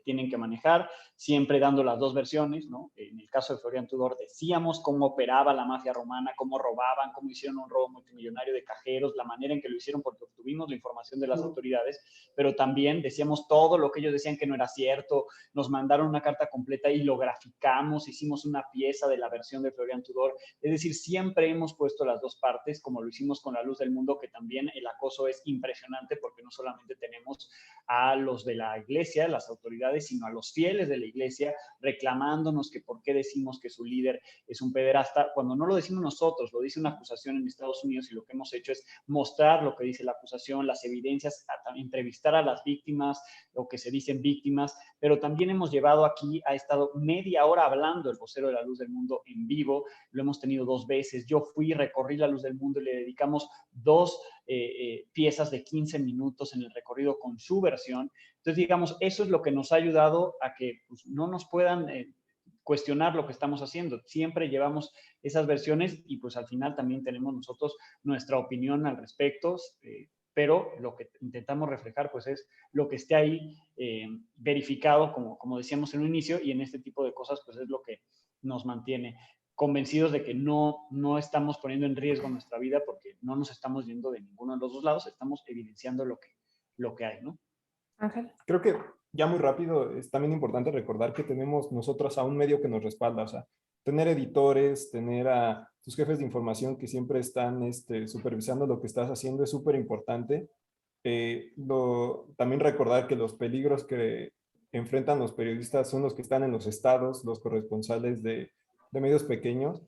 tienen que manejar, siempre dando las dos versiones, ¿no? En el caso de Florian Tudor decíamos cómo operaba la mafia romana, cómo robaban, cómo hicieron un robo multimillonario de cajeros, la manera en que lo hicieron porque obtuvimos la información de las autoridades, pero también decíamos todo lo que ellos decían que no era cierto, nos mandaron una carta completa y lo graficamos, hicimos una pieza de la versión de Florian Tudor, es decir, siempre hemos puesto las dos partes, como lo hicimos con La Luz del Mundo, que también el acoso es impresionante porque no solamente tenemos a los de la iglesia, las autoridades, sino a los fieles de la iglesia reclamándonos que por qué decimos que su líder es un pederasta, cuando no lo decimos nosotros, lo dice una acusación en Estados Unidos y lo que hemos hecho es mostrar lo que dice la acusación, las evidencias, entrevistar a las víctimas, lo que se dicen víctimas, pero también hemos llevado aquí, ha estado media hora hablando el vocero de La Luz del Mundo en vivo, lo hemos tenido 2 veces, yo fui, recorrí La Luz del Mundo y le dedicamos 2 piezas de 15 minutos en el recorrido con su versión. Entonces, digamos, eso es lo que nos ha ayudado a que pues, no nos puedan cuestionar lo que estamos haciendo. Siempre llevamos esas versiones y pues al final también tenemos nosotros nuestra opinión al respecto, pero lo que intentamos reflejar pues es lo que esté ahí verificado, como decíamos en un inicio, y en este tipo de cosas pues es lo que nos mantiene convencidos de que no estamos poniendo en riesgo nuestra vida porque no nos estamos yendo de ninguno de los dos lados, estamos evidenciando lo que hay, ¿no? Ángel. Creo que ya muy rápido es también importante recordar que tenemos nosotros a un medio que nos respalda, o sea, tener editores, tener a tus jefes de información que siempre están supervisando lo que estás haciendo es súper importante. También recordar que los peligros que enfrentan los periodistas son los que están en los estados, los corresponsales de medios pequeños.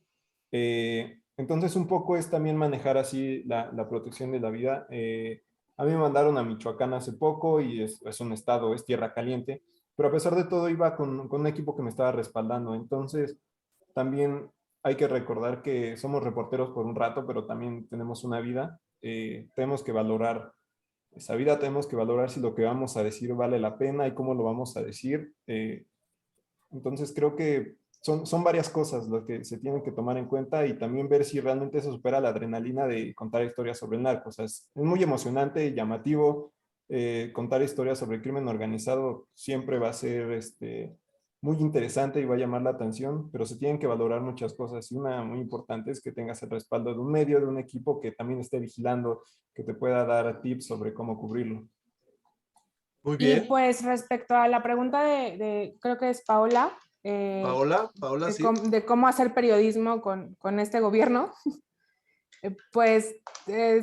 Entonces un poco es también manejar así la protección de la vida. A mí me mandaron a Michoacán hace poco y es un estado, es tierra caliente, pero a pesar de todo iba con un equipo que me estaba respaldando. Entonces también hay que recordar que somos reporteros por un rato, pero también tenemos una vida tenemos que valorar esa vida, tenemos que valorar si lo que vamos a decir vale la pena y cómo lo vamos a decir. Entonces creo que son varias cosas lo que se tienen que tomar en cuenta y también ver si realmente eso supera la adrenalina de contar historias sobre el narco. O sea, es muy emocionante y llamativo. Contar historias sobre el crimen organizado siempre va a ser muy interesante y va a llamar la atención, pero se tienen que valorar muchas cosas y una muy importante es que tengas el respaldo de un medio, de un equipo que también esté vigilando, que te pueda dar tips sobre cómo cubrirlo. Muy bien. Y pues respecto a la pregunta creo que es Paola, Paola, sí. de cómo hacer periodismo con este gobierno, pues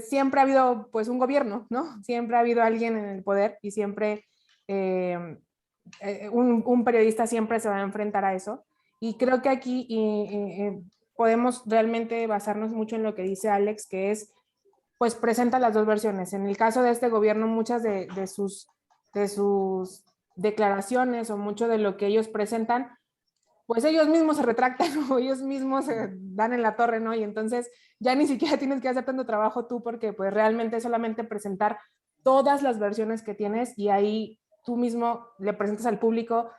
siempre ha habido pues un gobierno, ¿no? Siempre ha habido alguien en el poder y siempre un periodista siempre se va a enfrentar a eso. Y creo que aquí podemos realmente basarnos mucho en lo que dice Alex, que es, pues presenta las dos versiones. En el caso de este gobierno, muchas de sus declaraciones o mucho de lo que ellos presentan, pues ellos mismos se retractan o ellos mismos se dan en la torre, ¿no? Y entonces ya ni siquiera tienes que hacer tanto trabajo tú porque pues realmente es solamente presentar todas las versiones que tienes y ahí tú mismo le presentas al público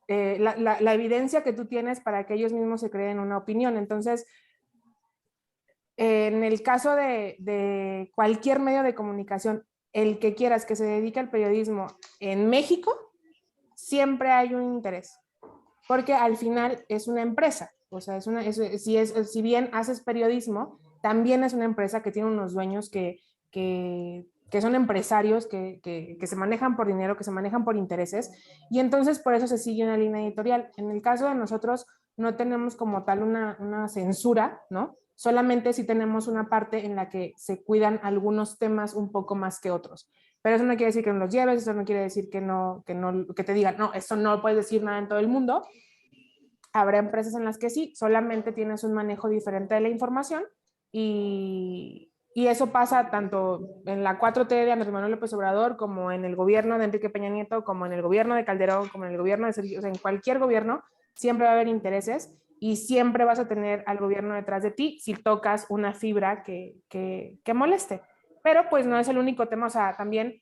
la evidencia que tú tienes para que ellos mismos se creen una opinión. Entonces, en el caso de cualquier medio de comunicación, el que quieras que se dedique al periodismo en México, siempre hay un interés. Porque al final es una empresa, o sea, si bien haces periodismo, también es una empresa que tiene unos dueños que son empresarios, que se manejan por dinero, que se manejan por intereses, y entonces por eso se sigue una línea editorial. En el caso de nosotros no tenemos como tal una censura, ¿no? Solamente sí tenemos una parte en la que se cuidan algunos temas un poco más que otros. Pero eso no quiere decir que no los lleves, eso no quiere decir que te digan, no, eso no puedes decir nada en todo el mundo. Habrá empresas en las que sí, solamente tienes un manejo diferente de la información y eso pasa tanto en la 4T de Andrés Manuel López Obrador, como en el gobierno de Enrique Peña Nieto, como en el gobierno de Calderón, como en el gobierno de Sergio, o sea, en cualquier gobierno siempre va a haber intereses y siempre vas a tener al gobierno detrás de ti si tocas una fibra que moleste. Pero pues no es el único tema, o sea, también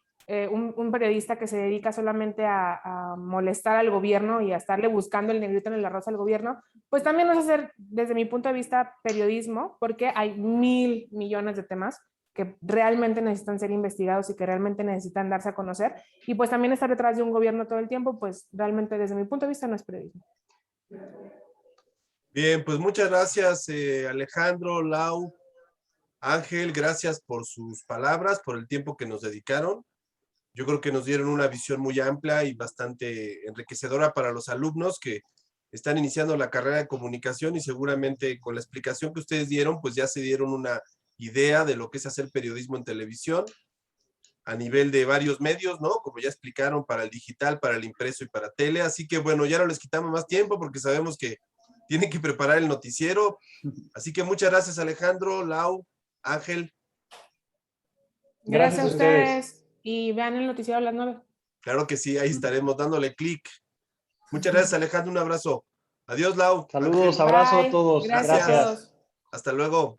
un periodista que se dedica solamente a molestar al gobierno y a estarle buscando el negrito en el arroz al gobierno, pues también no es hacer, desde mi punto de vista, periodismo, porque hay 1,000 millones de temas que realmente necesitan ser investigados y que realmente necesitan darse a conocer, y pues también estar detrás de un gobierno todo el tiempo, pues realmente desde mi punto de vista no es periodismo. Bien, pues muchas gracias Alejandro, Lau, Ángel, gracias por sus palabras, por el tiempo que nos dedicaron. Yo creo que nos dieron una visión muy amplia y bastante enriquecedora para los alumnos que están iniciando la carrera de comunicación y seguramente con la explicación que ustedes dieron, pues ya se dieron una idea de lo que es hacer periodismo en televisión a nivel de varios medios, ¿no? Como ya explicaron, para el digital, para el impreso y para tele. Así que bueno, ya no les quitamos más tiempo porque sabemos que tienen que preparar el noticiero. Así que muchas gracias Alejandro, Lau, Ángel. Gracias a ustedes. Y vean el noticiero a las 9. Claro que sí, ahí estaremos dándole clic. Muchas gracias, Alejandro. Un abrazo. Adiós, Lau. Saludos, Ángel. abrazo a todos. Gracias. Hasta luego.